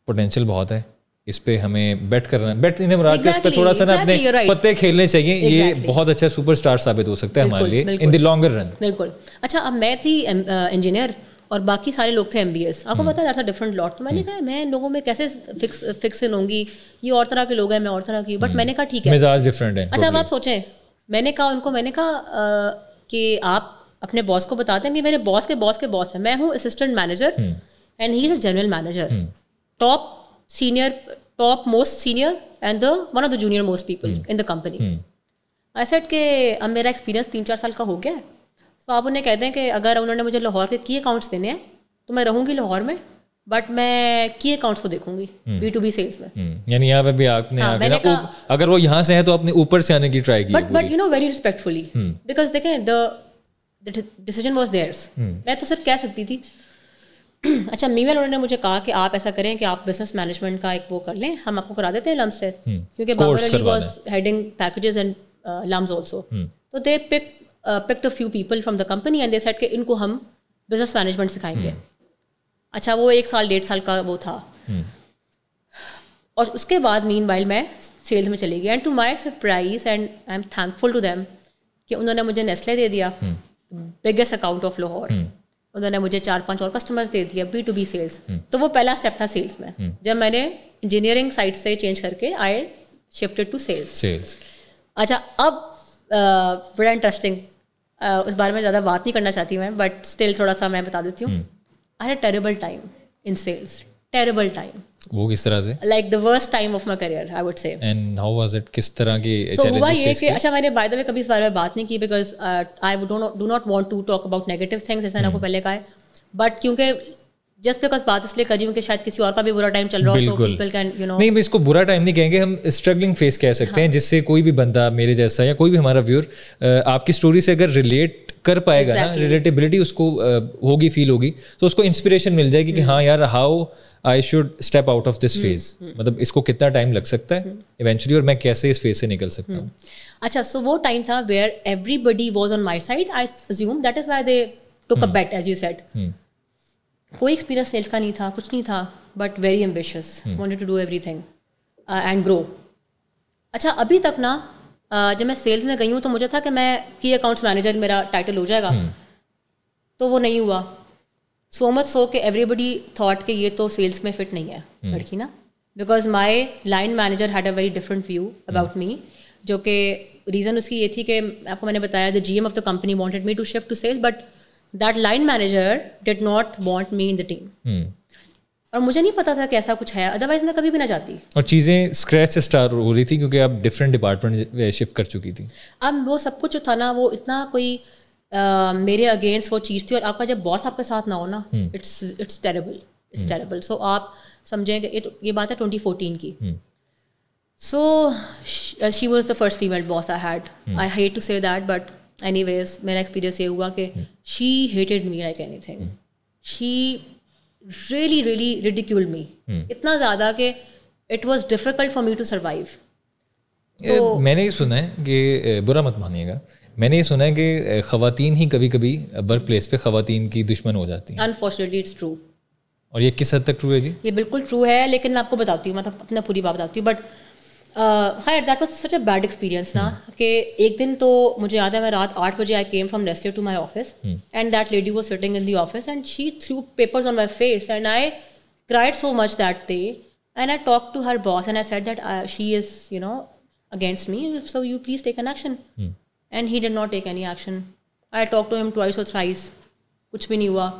पोटेंशियल बहुत है, इस पे हमें बेट करना, बेट इन्हें मराद के इस पे थोड़ा सा ना अपने पत्ते खेलने चाहिए, ये बहुत अच्छा सुपरस्टार साबित हो सकता है हमारे लिए इन द लॉन्गर रन। बिल्कुल। अच्छा अब मैं थी इंजीनियर और बाकी सारे लोग थे MBS, आपको पता है डिफरेंट लॉट। तो मैंने कहा मैं इन लोगों में कैसे फिक्स इन होंगी, ये और तरह के लोग हैं, मैं और तरह की, बट मैंने कहा ठीक है, मिजाज डिफरेंट है। अच्छा अब आप सोचें, मैंने कहा कि आप अपने बॉस को बता दें, मेरे बॉस के बॉस के बॉस है, मैं हूँ assistant manager and he is a general manager, top senior, top most senior and the one of the junior most people in the company. I said कि अब मेरा एक्सपीरियंस 3-4 साल का हो गया है, तो आप उन्हें कहते हैं कि अगर उन्होंने मुझे लाहौर के की अकाउंट्स देने हैं तो मैं रहूँगी लाहौर में, बट मैं की अकाउंट्स को देखूंगी B2B सेल्स में। यानी यहाँ पे भी आपने अगर वो यहाँ से है तो अपने ऊपर से आने की ट्राई की, but you know very respectfully, because देखें द डिसीजन वॉज देयर्स, मैं तो सिर्फ कह सकती थी। अच्छा, मीवेल उन्होंने मुझे कहा कि आप ऐसा करें कि आप बिजनेस मैनेजमेंट का एक वो कर लें, हम आपको करा देते हैं लम्स से, क्योंकि Babar Ali was heading Packages and LUMS also. तो they picked a few people from the company and they said कि इनको हम बिजनेस मैनेजमेंट सिखाएंगे। अच्छा, वो 1 साल 1.5 साल का वो था। और उसके बाद मीनवाइल मैं सेल्स में चली गई, and to my surprise and I am thankful to them कि उन्होंने मुझे नेस्ले दे दिया, बिगेस्ट अकाउंट ऑफ लाहौर। उन्होंने मुझे 4-5 और कस्टमर्स दे दिया, B2B सेल्स। तो वो पहला स्टेप था सेल्स में। जब मैंने इंजीनियरिंग साइड से चेंज करके आई शिफ्टेड टू सेल्स। अच्छा, अब बड़ा इंटरेस्टिंग, उस बारे में ज़्यादा बात नहीं करना चाहती मैं, बट स्टिल थोड़ा सा मैं बता देती हूँ। I had a terrible time in sales, terrible time. वो किस तरह से? Like the worst time of my career, I would say. And how was it? किस तरह की सो हुआ ये कि अच्छा, मैंने बाय द वे कभी इस बारे में बात नहीं की, because I do not want to talk about negative things, जैसे मैंने आपको पहले कहा है। बट क्योंकि जस्ट बिकॉज बात इसलिए कर रही हूँ कि शायद किसी और का भी बुरा टाइम चल रहा हो, तो पीपल कैन नहीं, मैं इसको बुरा टाइम नहीं कहेंगे, हम स्ट्रगलिंग फेस कह सकते हैं, जिससे कोई भी बंदा मेरे जैसा या कोई भी हमारा व्यूअर आपकी स्टोरी से अगर रिलेट कर पाएगा ना, रिलेटेबिलिटी उसको होगी, फील होगी, तो उसको इंस्पिरेशन मिल जाएगी कि हाँ यार, how I should step out of this phase, मतलब इसको कितना टाइम लग सकता है इवेंचुअली, और मैं कैसे इस फेज से निकल सकता हूँ। अच्छा, सो वो टाइम था where everybody was on my side, I assume that is why they took a bet, as you said. कोई एक्सपीरियंस सेल्स का नहीं था, कुछ नहीं था, but very ambitious, wanted to do everything and grow. अच्छा, अभी तक ना जब मैं सेल्स में गई हूँ तो मुझे था कि मैं की अकाउंट्स मैनेजर मेरा टाइटल हो जाएगा, तो वो नहीं हुआ। सो मच सो कि एवरीबडी थॉट कि ये तो सेल्स में फिट नहीं है लड़की ना, because my line manager had a very different view about me, जो कि रीज़न उसकी ये थी कि आपको मैंने बताया the GM of the company wanted me to shift to sales, but that line manager did not want me in the team. और मुझे नहीं पता था कि ऐसा कुछ है, अदरवाइज मैं कभी भी ना जाती। और चीज़ें स्क्रैच से स्टार्ट हो रही थी क्योंकि आप डिफरेंट डिपार्टमेंट शिफ्ट कर चुकी थी। अब वो सब कुछ जो था ना, वो इतना कोई मेरे अगेंस्ट वो चीज़ थी, और आपका जब बॉस आपके साथ ना हो ना, इट्स टेरेबल। सो आप समझें कि ये बात है 2014 की। So she was the first female boss I had. I hate to say that, but anyways मेरा एक्सपीरियंस ये हुआ कि she hated me like anything. She really really ridiculed me, इतना ज़्यादा कि it was difficult for me to survive। तो मैंने ये सुना है कि, बुरा मत मानिएगा, मैंने ये सुना है कि ख़वातीन ही कभी कभी वर्क प्लेस पे ख़वातीन की दुश्मन हो जाती हैं। Unfortunately it's true। और ये किस हद तक ट्रू है जी? ये बिल्कुल ट्रू है, लेकिन मैं आपको बताती हूँ, मैं अपना पूरी बात बताती हूँ। बट खैर that was such a bad experience ना, कि एक दिन तो मुझे याद है, मैं रात 8 बजे I came from Nestle to my office, and that lady was sitting in the office and she threw papers on my face, and I cried so much that day, and I talked to her boss and I said that she is against me, so you please take an action। And he did not take any action। I talked to him twice or thrice, कुछ भी नहीं हुआ।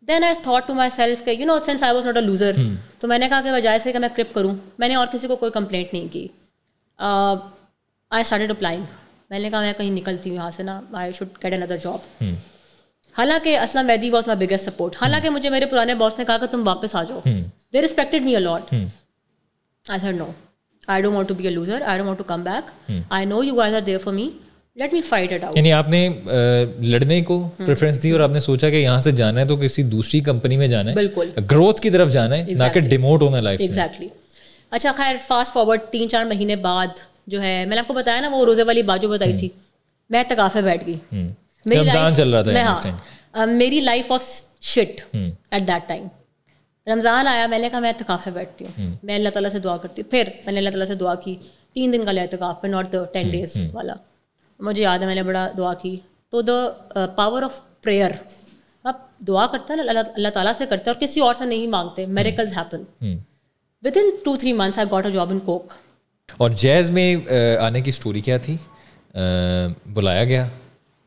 Then I thought to myself कि since I was not a loser, तो मैंने कहा कि बजाय से कि मैं क्रिप करूँ, मैंने और किसी को कोई कंप्लेंट नहीं की। I started applying। मैंने कहा मैं कहीं निकलती हूँ यहाँ से ना, I should get another job। हालांकि Aslam Vaidi was my biggest support. हालांकि मुझे मेरे पुराने बॉस ने कहा कि तुम वापस आ जाओ, they respected me a lot. I said no, I don't want to be a loser, I don't want to come back, I know you guys are there for me, let me fight it out. यानी आपने लड़ने को preference दी और आपने सोचा कि यहाँ से जाना है तो किसी दूसरी कंपनी में जाना है, बिल्कुल ग्रोथ की तरफ जाना है, ना कि डिमोट होना लाइफ में। एग्जैक्टली। अच्छा, खैर फास्ट फॉरवर्ड 3-4 महीने बाद जो है, मैंने आपको बताया ना वो रोजे वाली बात जो बताई थी, मैं तकाफे बैठ गई। रमजान चल रहा था उस टाइम। मेरी life was shit at that time. Ramzan आया, मैंने कहा मैं इत्तिकाफ़ में बैठती हूँ, मैं अल्लाह ताला से दुआ करती हूँ। फिर मैंने अल्लाह ताला से दुआ की, 3 दिन का लिया इत्तिकाफ़ में, नॉट द 10 days वाला। मुझे याद है मैंने बड़ा दुआ की। तो द पावर ऑफ प्रेयर, आप दुआ करते हैं ना, अल्लाह ताला से करते हैं और किसी और से नहीं मांगते, miracles happen. With in 2-3 months I got a job in Coke. और जैज़ में आने की स्टोरी क्या थी? बुलाया गया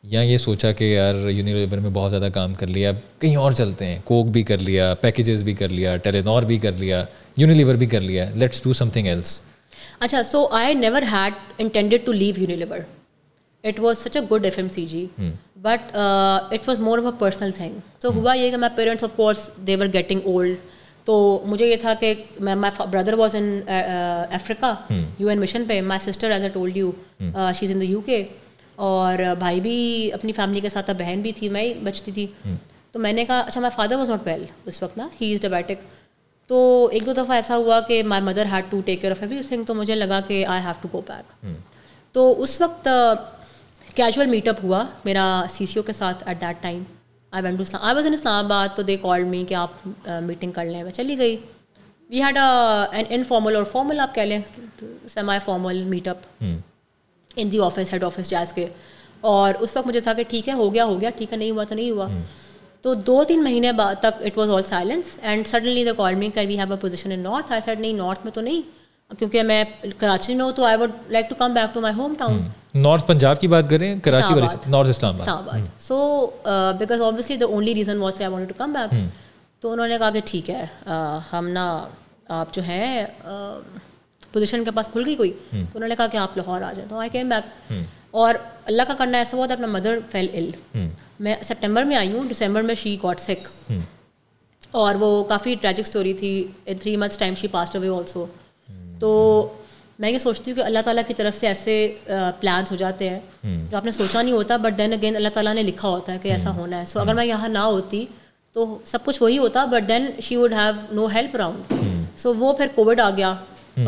या ये सोचा कि यार यूनिलीवर में बहुत ज़्यादा काम कर लिया, कहीं और चलते हैं, कोक भी कर लिया, पैकेजेस भी कर लिया, टेलेनॉर भी कर लिया, यूनिलीवर भी कर लिया, लेट्स डू समथिंग एल्स। अच्छा, so I never had intended to leave Unilever. It was such a good FMCG, but it was more of a personal thing. So हुआ ये कि my parents of course they were getting old, तो मुझे ये था कि my brother was in Africa UN मिशन पे, my sister as I told you she is in the UK। और भाई भी अपनी फैमिली के साथ था, बहन भी थी, मैं ही बचती थी। तो मैंने कहा अच्छा, माई फादर वॉज नॉट वेल उस वक्त ना, ही इज़ डायबिटिक। तो एक दो दफ़ा ऐसा हुआ कि my mother had to take care of everything, तो मुझे लगा कि I have to go back. तो उस वक्त कैजुअल मीटअप हुआ मेरा CCO के साथ eight that time. I was in Islamabad, तो दे कॉल्ड मी कि आप मीटिंग कर लें। मैं चली गई। वी हैड एन इनफॉर्मल और फॉर्मल आप कह लें semi formal meetup in the office, head office jazz के। और उस वक्त मुझे था कि ठीक है, हो गया, ठीक है, नहीं हुआ तो नहीं हुआ। तो 2-3 महीने बाद तक it was all silence and suddenly they call me can we have a position in north. I said नहीं, नॉर्थ में तो नहीं, क्योंकि मैं कराची में हूँ, तो I would like to come back to my home town. North Punjab की बात करें, कराची वाली, north Islamabad. So because obviously the only reason was I wanted to come back. तो उन्होंने कहा कि ठीक है, हम ना आप जो है पोजीशन के पास खुल गई कोई, तो उन्होंने कहा कि आप लाहौर आ जाए। तो आई केम बैक और अल्लाह का करना ऐसा हुआ that my mother fell ill. मैं सितंबर में आई हूँ, दिसंबर में शी गॉट सिक और वो काफ़ी ट्रैजिक स्टोरी थी। इन 3 months time she passed away also. तो मैं ये सोचती हूँ कि अल्लाह ताला की तरफ से ऐसे प्लान्स हो जाते हैं जो आपने सोचा नहीं होता, बट देन अगेन अल्लाह ताला ने लिखा होता है कि ऐसा होना है। सो अगर मैं यहाँ ना होती तो सब कुछ वही होता, but then she would have no help around. So वो फिर कोविड आ गया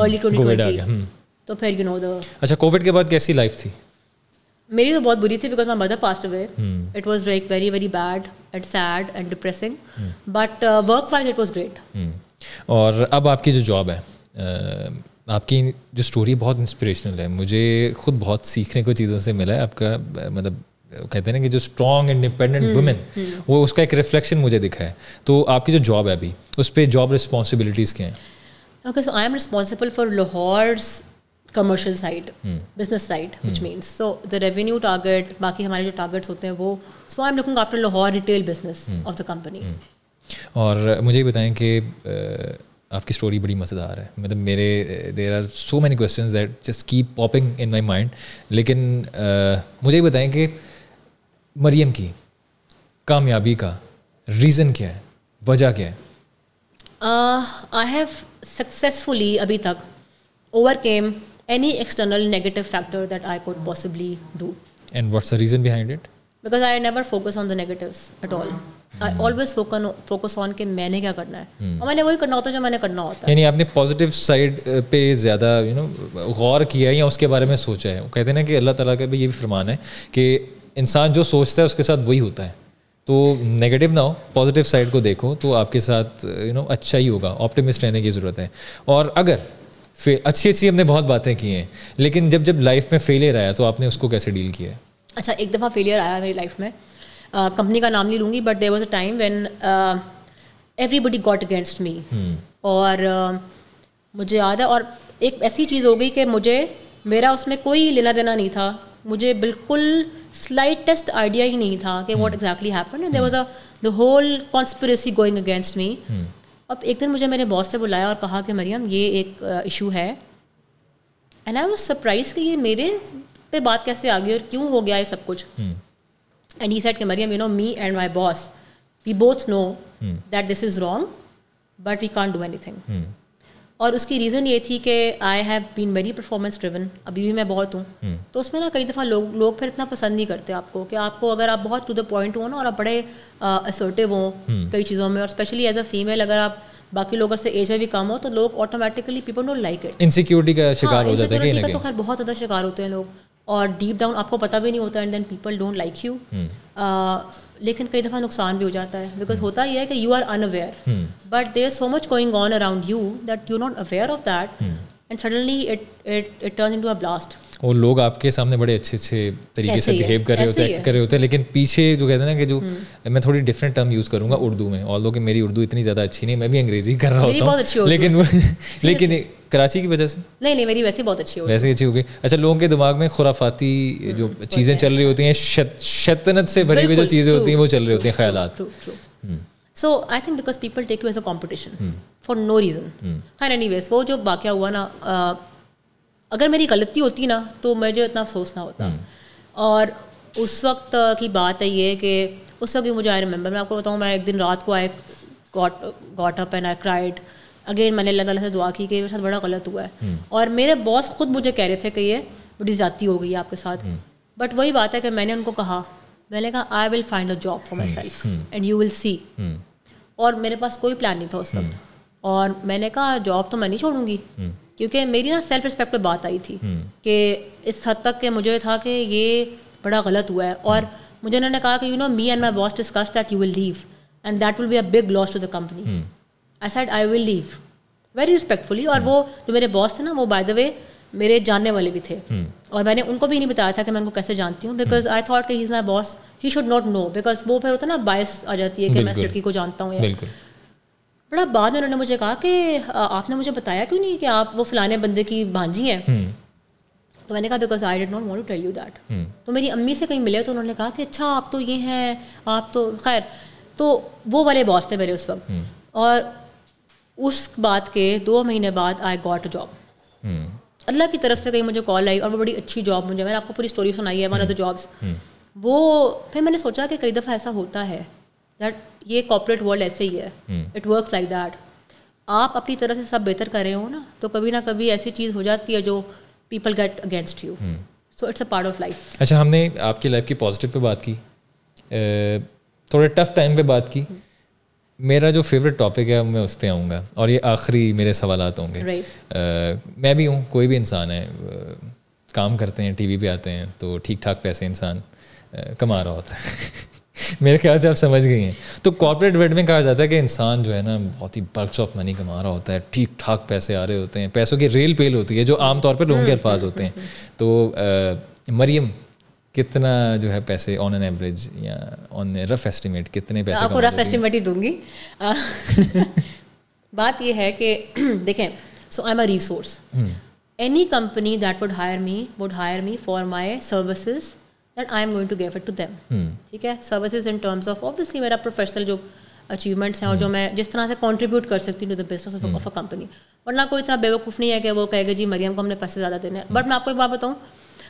अर्ली 2020। तो फिर यू नो द अच्छा, कोविड के बाद कैसी लाइफ थी? मेरी तो बहुत बुरी थी because my mother passed away. It was like very very bad and sad and depressing, but work wise it was great. और अब आपकी जो जॉब है, आपकी जो स्टोरी बहुत इंस्पिरेशनल है, मुझे खुद बहुत सीखने को चीज़ों से मिला है। आपका मतलब कहते हैं ना कि जो स्ट्रॉन्ग इंडिपेंडेंट वुमेन, वो उसका एक रिफ्लेक्शन मुझे दिखा है। तो आपकी जो जॉब है अभी, उस पर जॉब रिस्पॉन्सिबिलिटीज़ क्या हैं? Okay, so I am responsible for Lahore's commercial side, business side, which means so the revenue target, बाकी हमारे जो टारगेट्स होते हैं वो। So I am looking after Lahore retail business of the company. और मुझे बताएं कि आपकी स्टोरी बड़ी मज़ेदार है। मतलब मेरे there are so many questions that just keep popping in my mind. लेकिन मुझे बताएं कि मरियम की कामयाबी का रीज़न क्या है, वजह क्या है? आई हैव सक्सेसफुली अभी तक overcame any external negative factor that I could possibly do. And what's the reason behind it? Because I never focus on the negatives at all. I always focus on कि मैंने क्या करना है और मैंने वही करना होता है जो मैंने करना होता है। यानी आपने पॉजिटिव साइड पे ज़्यादा गौर किया है या उसके बारे में सोचा है? कहते हैं ना कि अल्लाह ताला का भी ये भी फरमान है कि इंसान जो सोचता है उसके साथ वही होता है। तो नेगेटिव ना हो, पॉजिटिव साइड को देखो तो आपके साथ अच्छा ही होगा। ऑप्टिमिस्ट रहने की ज़रूरत है। और अगर अच्छी हमने बहुत बातें की हैं, लेकिन जब लाइफ में फेलियर आया तो आपने उसको कैसे डील किया है? अच्छा, एक दफ़ा फेलियर आया मेरी लाइफ में, कंपनी का नाम नहीं लूँगी, but there was a time when everybody got against me. और मुझे याद है, और एक ऐसी चीज़ हो गई कि मुझे मेरा उसमें कोई लेना देना नहीं था। मुझे बिल्कुल स्लाइटेस्ट आइडिया ही नहीं था कि what exactly happened and there was the whole conspiracy going against me. अब एक दिन मुझे मेरे बॉस ने बुलाया और कहा कि मरियम ये एक इशू है, एंड आई वाज सरप्राइज कि ये मेरे पे बात कैसे आ गई और क्यों हो गया ये सब कुछ। एंड ही सेड कि Mariam, me and my boss we both know that this is wrong but we can't do anything. और उसकी रीज़न ये थी कि I have been very performance driven, अभी भी मैं बहुत हूँ। तो उसमें ना कई दफ़ा लोग फिर इतना पसंद नहीं करते आपको कि आपको अगर आप बहुत टू द पॉइंट हो ना और आप बड़े असर्टिव हो कई चीज़ों में, और स्पेशली एज अ फीमेल अगर आप बाकी लोगों से एज में भी कम हो तो लोग automatically people don't like it. Insecurity का शिकार हो जाते हैं। इनसिक्योरिटी का तो खैर बहुत ज़्यादा शिकार होते हैं लोग, और डीप डाउन आपको पता भी नहीं होता and then people don't like you. लेकिन कई दफ़ा नुकसान भी हो जाता है, बिकॉज होता ही है कि you are unaware but there so much going on around you that you not aware of that and suddenly it turns into a blast. और लोग आपके सामने बड़े अच्छे तरीके से बिहेव कर रहे होते हैं लेकिन पीछे जो कहते हैं ना कि जो मैं थोड़ी डिफरेंट टर्म यूज़ करूँगा उर्दू में, ऑल्दो कि मेरी उर्दू इतनी ज़्यादा अच्छी नहीं, मैं भी अंग्रेजी कर रहा होता हूँ लेकिन कराची की वजह से नहीं मेरी वैसे बहुत अच्छी हो गई। वैसे अच्छी हो गई। अच्छा, लोगों के दिमाग में खुराफाती जो चीज़ें चल रही होती हैं, शैतानत से भरी हुई जो चीज़ें होती हैं वो चल रही होती हैं, ख्यालात। So I think because people take you as a competition for no reason. खैर एनीवेज, वो जो वाक़या हुआ ना, अगर मेरी गलती होती ना तो मुझे इतना अफसोस ना होता। और उस वक्त की बात है ये कि उस वक्त भी मुझे आई रिमेंबर, मैं आपको बताऊँ, मैं एक दिन रात को I got up and I cried again. मैंने अल्लाह ताला से दुआ की कि मेरे साथ बड़ा गलत हुआ है। और मेरे बॉस खुद मुझे कह रहे थे कि ये बड़ी ज़्यादती हो गई है आपके साथ। बट वही बात है कि मैंने उनको कहा, मैंने कहा I will find a job for my self and you will see. और मेरे पास कोई प्लान नहीं था उस वक्त, और मैंने कहा जॉब तो मैं नहीं छोड़ूंगी, क्योंकि मेरी ना सेल्फ रिस्पेक्ट पे बात आई थी कि इस हद तक कि मुझे था कि ये बड़ा गलत हुआ है। और मुझे उन्होंने कहा कि you know me and my boss discuss that you will leave and that will be a big loss to the company. I said I will leave very respectfully. और वो जो मेरे बॉस थे ना, वो बाय द वे मेरे जानने वाले भी थे, और मैंने उनको भी नहीं बताया था कि मैं उनको कैसे जानती हूँ, बिकॉज आई थॉट कि he is my boss, he should not know, because वो फिर होता है ना बायस आ जाती है कि मैं इस लड़की को जानता हूँ। बड़ा बाद में उन्होंने मुझे कहा कि आपने मुझे बताया क्यों नहीं कि आप वो फलाने बंदे की भांजी हैं। तो मैंने कहा because I did not want to tell you that. तो मेरी अम्मी से कहीं मिले तो उन्होंने कहा कि अच्छा आप तो ये हैं, आप तो खैर, तो वो वाले बॉस थे मेरे उस वक्त। और उस बात के 2 महीने बाद आई गॉट अ जॉब। अल्लाह की तरफ से कहीं मुझे कॉल आई, और वो बड़ी अच्छी जॉब, मुझे मैंने आपको पूरी स्टोरी सुनाई है, वन ऑफ द जॉब्स। वो फिर मैंने सोचा कि कई दफ़ा ऐसा होता है दैट ये कॉर्पोरेट वर्ल्ड ऐसे ही है, इट वर्क्स लाइक दैट। आप अपनी तरफ से सब बेहतर कर रहे हो ना, तो कभी ना कभी ऐसी चीज़ हो जाती है जो people get against you, so it's a part of life. अच्छा, हमने आपकी लाइफ की पॉजिटिव पे बात की, थोड़े टफ टाइम पे बात की। मेरा जो फेवरेट टॉपिक है मैं उस पर आऊँगा, और ये आखिरी मेरे सवालात होंगे। मैं भी हूँ, कोई भी इंसान है, काम करते हैं, टीवी पे आते हैं, तो ठीक ठाक पैसे इंसान कमा रहा होता है। मेरे ख्याल से आप समझ गई हैं। तो कॉर्पोरेट वर्ल्ड में कहा जाता है कि इंसान जो है ना बहुत ही बल्क्स ऑफ मनी कमा रहा होता है, ठीक ठाक पैसे आ रहे होते हैं, पैसों की रेल पेल होती है, जो आमतौर पर लोगों के अल्फाज होते हैं। तो मरियम कितना जो है पैसे ऑन एन एवरेज या ऑन रफ एस्टिमेट कितने पैसे आपको रफ एस्टिमेट ही दूंगी। बात ये है कि देखें, so I am a resource, any company that would hire me for my services that I am going to give it to them. ठीक है, services in terms of obviously मेरा प्रोफेशनल जो अचीवमेंट्स हैं और जो मैं जिस तरह से कंट्रीब्यूट कर सकती हूँ to the business of a company. वरना कोई इतना बेवकूफ़ नहीं है कि वो कहेगा जी मरियम को हमने पैसे ज़्यादा देने हैं। बट मैं आपको एक बात बताऊँ,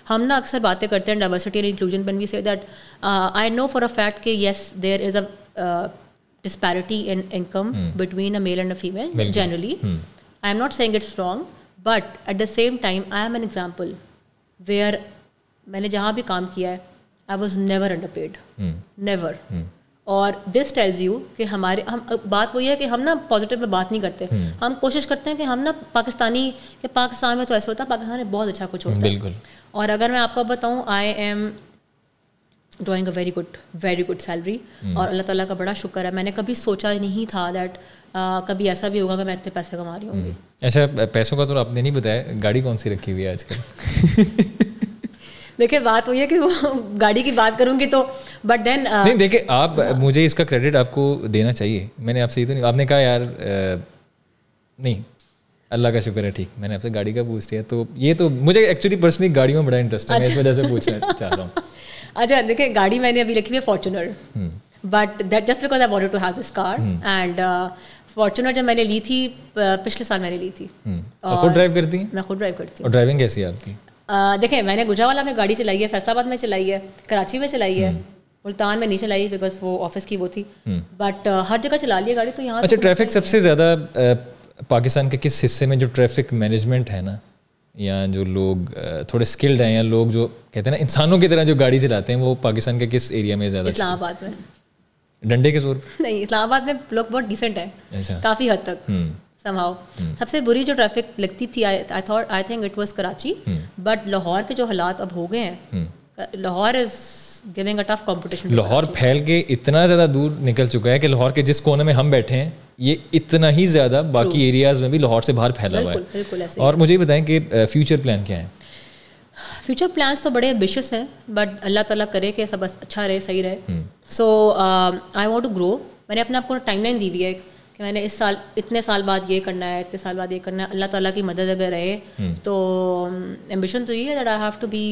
हम ना अक्सर बातें करते हैं diversity and inclusion, when we say that I know for a fact कि yes there is a disparity in income between a male and a female generally. I am not saying it's wrong, but at the same time I am an example where मैंने जहाँ भी काम किया है I was never underpaid, never. और this tells you कि हम बात वही है कि हम ना पॉजिटिव में बात नहीं करते, हम कोशिश करते हैं कि हम ना पाकिस्तान में तो ऐसा होता है, पाकिस्तान में बहुत अच्छा कुछ होता है। बिल्कुल। और अगर मैं आपको बताऊँ, I am drawing a very good salary, और अल्लाह ताला का बड़ा शुक्र है। मैंने कभी सोचा नहीं था दैट कभी ऐसा भी होगा कि मैं इतने पैसे कमा रही हूँ। अच्छा, पैसों का तो आपने नहीं बताया, गाड़ी कौन सी रखी हुई है आजकल? देखिए बात वही है कि वो गाड़ी की बात करूंगी तो, बट देन नहीं, देखिए आप मुझे इसका क्रेडिट आपको देना चाहिए। मैंने आपसे ये तो नहीं, आपने कहा यार नहीं अल्लाह का शुक्र है, ठीक, मैंने आपसे गाड़ी का पूछ लिया। तो ये तो मुझे एक्चुअली पर्सनली गाड़ियों में बड़ा इंटरेस्ट है, मैं इस वजह से पूछना चाह रहा हूँ। अच्छा देखिए, गाड़ी मैंने अभी रखी हुई है Fortuner, but that just because I wanted to have this car. And Fortuner जब मैंने ली थी पिछले साल मैंने ली थी। और खुद ड्राइव करती हैं? मैं खुद ड्राइव करती हूँ। और ड्राइविंग कैसी है आपकी? देखें, मैंने गुजरावाला में गाड़ी चलाई है, फैसलाबाद में चलाई है, कराची में चलाई है, मुल्तान में नहीं चलाई बिकॉज वो ऑफिस की वो थी, बट हर जगह चला ली है गाड़ी। तो यहाँ अच्छा, ट्रैफिक सबसे ज़्यादा पाकिस्तान के किस हिस्से में जो ट्रैफिक मैनेजमेंट है ना, या जो लोग थोड़े स्किल्ड हैं, या लोग जो कहते हैं ना इंसानों की तरह जो गाड़ी चलाते हैं, वो पाकिस्तान के किस एरिया में ज़्यादा? इस्लामाबाद में। डंडे के जोर पे? नहीं, इस्लामाबाद में लोग बहुत डिसेंट है काफ़ी हद तक somehow। सबसे बुरी जो ट्रैफिक लगती थी I think it was Karachi, but Lahore के जो हालात अब हो गए हैं, Lahore is giving a tough competition. Lahore फैल के इतना ज़्यादा दूर निकल चुका है कि लाहौर के जिस कोने में हम बैठे हैं ये इतना ही ज़्यादा बाकी एरियाज़ में भी लाहौर से बाहर फैला हुआ है। बिल्कुल ऐसे। और मुझे बताएं कि फ्यूचर प्लान क्या है? फ्यूचर प्लान्स तो बड़े एम्बिशियस हैं, बट अल्लाह ताला करे कि सब अच्छा रहे, सही रहे। सो आई वांट टू ग्रो। मैंने अपने आप को टाइमलाइन दी हुई है कि मैंने इस साल इतने साल बाद ये करना है, इतने साल बाद ये करना है। अल्लाह ताला की मदद अगर रहे तो एम्बिशन तो ये है that I have to be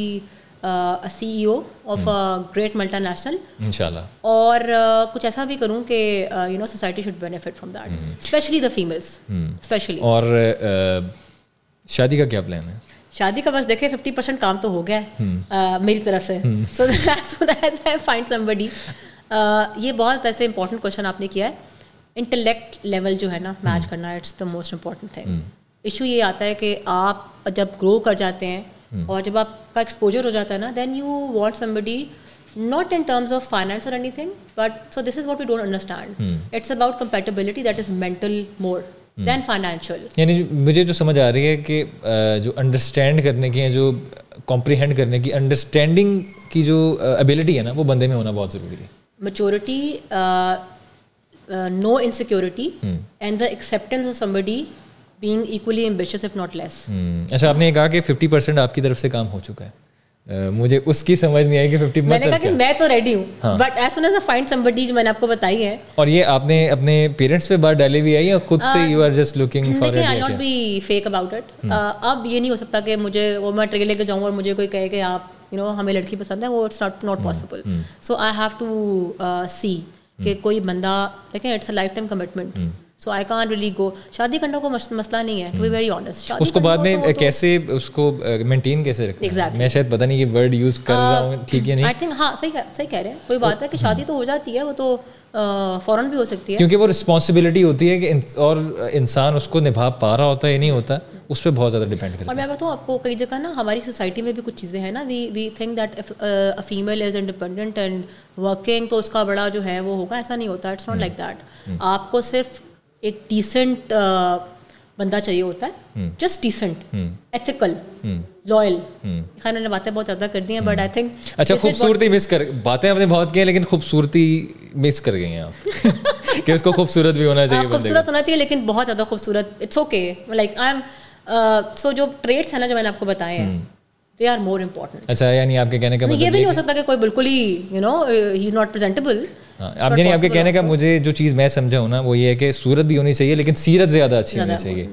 a CEO of a great multinational इंशाल्लाह। और कुछ ऐसा भी करूँ कि you know society should benefit from that, specially the females specially. और शादी का क्या प्लान है? शादी का बस देखे 50% काम तो हो गया है मेरी तरफ से। So that's I find somebody. ये बहुत ऐसे इंपॉर्टेंट क्वेश्चन आपने किया है। इंटेलेक्ट लेवल जो है ना मैच करना, it's the most important thing. Issue ये आता है कि आप जब ग्रो कर जाते हैं और जब आपका एक्सपोजर हो जाता है ना, then you want somebody not in terms of finance or anything, but so this is what we don't understand. It's about compatibility that is mental more than financial. यानी मुझे जो समझ आ रही है कि जो अंडरस्टैंड करने की है, जो कॉम्प्रिहेंड करने की, अंडरस्टैंडिंग की जो एबिलिटी है ना, वो बंदे में होना बहुत ज़रूरी है. Maturity, no insecurity, and the acceptance of somebody being equally ambitious if not less. अच्छा, आपने कहा कि 50% आपकी तरफ से काम हो चुका है. मुझे उसकी समझ नहीं आई कि 50 मैंने कहा कि मैं तो रेडी हूँ, but as soon as I find somebody, जो मैंने आपको बताई है. और ये आपने अपने पेरेंट्स पे बात डाली हुई है या खुद से you are just looking for it? देखिए, I not be fake about it. अब ये नहीं हो सकता कि मुझे वो मैं ट्रेल लेके जाऊँ और मुझे कोई कहे कि आप हमें लड़की पसंद है, वो it's not possible. So I have to see कि कोई बंदा, देखें, it's a life time commitment. So I can't really go. शादी करना को मसला नहीं है, to be very honest. उसको बाद में कैसे उसको मेंटेन कैसे रखना है? Exactly. मैं शायद पता नहीं ये वर्ड यूज कर रहा हूँ ठीक है नहीं. I think हाँ, सही कह रहे हैं. कोई बात है कि शादी तो हो जाती है, वो तो फौरन भी हो सकती है, क्योंकि वो रिस्पॉन्सिबिलिटी होती है कि और इंसान उसको निभा पा रहा होता है या नहीं होता, उस पर बहुत ज़्यादा डिपेंड करता है. और मैं बताऊँ आपको, कई जगह ना हमारी सोसाइटी में भी कुछ चीज़ें हैं ना, we think that a female is independent and working तो उसका बड़ा जो है वो होगा. ऐसा नहीं होता. It's not like that. आपको सिर्फ एक डिसेंट बंदा चाहिए होता है, जस्ट डिसेंट, एथिकल, लॉयल. खैर, मैंने बातें बहुत ज़्यादा कर दी हैं, बट आई थिंक अच्छा, खूबसूरती मिस कर, बातें आपने बहुत की हैं, लेकिन खूबसूरती मिस कर गई हैं आप कि उसको खूबसूरत भी होना चाहिए. खूबसूरत होना चाहिए, लेकिन बहुत ज़्यादा खूबसूरत. It's okay. Like I am so जो ट्रेट्स हैं ना जो मैंने आपको बताए हैं, they are more important. अच्छा, यानी आपके कहने का मतलब ये भी नहीं हो सकता कि कोई बिल्कुल ही he is not presentable. आप यानी आपके कहने का मुझे जो चीज़ मैं समझा हूँ ना, वो ये है कि सूरत भी होनी चाहिए, लेकिन सीरत ज़्यादा अच्छी होनी चाहिए.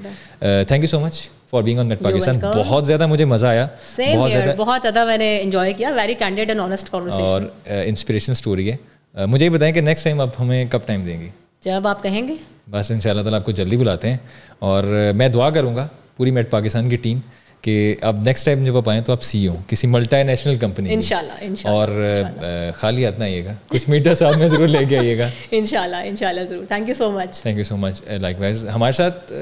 Thank you so much for being on net Pakistan. बहुत ज़्यादा मुझे मज़ा आया, बहुत ज़्यादा मैंने एंजॉय किया. Very candid and honest conversation और इंस्पिरेशन स्टोरी है. मुझे ये बताएं कि नेक्स्ट टाइम आप हमें कब टाइम देंगे? जब आप कहेंगे. बस इंशाल्लाह ताला आपको जल्दी बुलाते हैं, और मैं दुआ करूँगा पूरी नेट पाकिस्तान की टीम कि अब नेक्स्ट टाइम जब आप आएँ तो आप CEO किसी मल्टीनेशनल कंपनी, इंशाल्लाह, और खाली हाथ ना आइएगा, कुछ मीठा साथ में ज़रूर लेके आइएगा. इंशाल्लाह ज़रूर. Thank you so much. Likewise हमारे साथ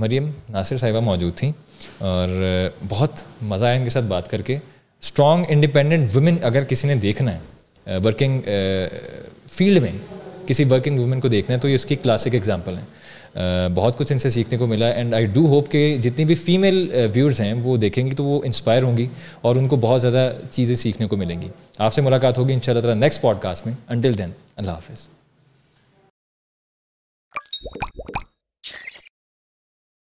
मरियम नासिर साहिबा मौजूद थी, और बहुत मज़ा आया इनके साथ बात करके. स्ट्रॉन्ग इंडिपेंडेंट वुमेन अगर किसी ने देखना है वर्किंग फील्ड में, किसी वर्किंग वुमेन को देखना है, तो ये उसकी क्लासिक एग्जाम्पल है. बहुत कुछ इनसे सीखने को मिला, एंड आई डू होप कि जितनी भी फीमेल व्यूअर्स हैं वो देखेंगी तो वो इंस्पायर होंगी और उनको बहुत ज़्यादा चीज़ें सीखने को मिलेंगी. आपसे मुलाकात होगी इंशाल्लाह ताला नेक्स्ट पॉडकास्ट में. अंटिल देन, अल्लाह हाफिज़.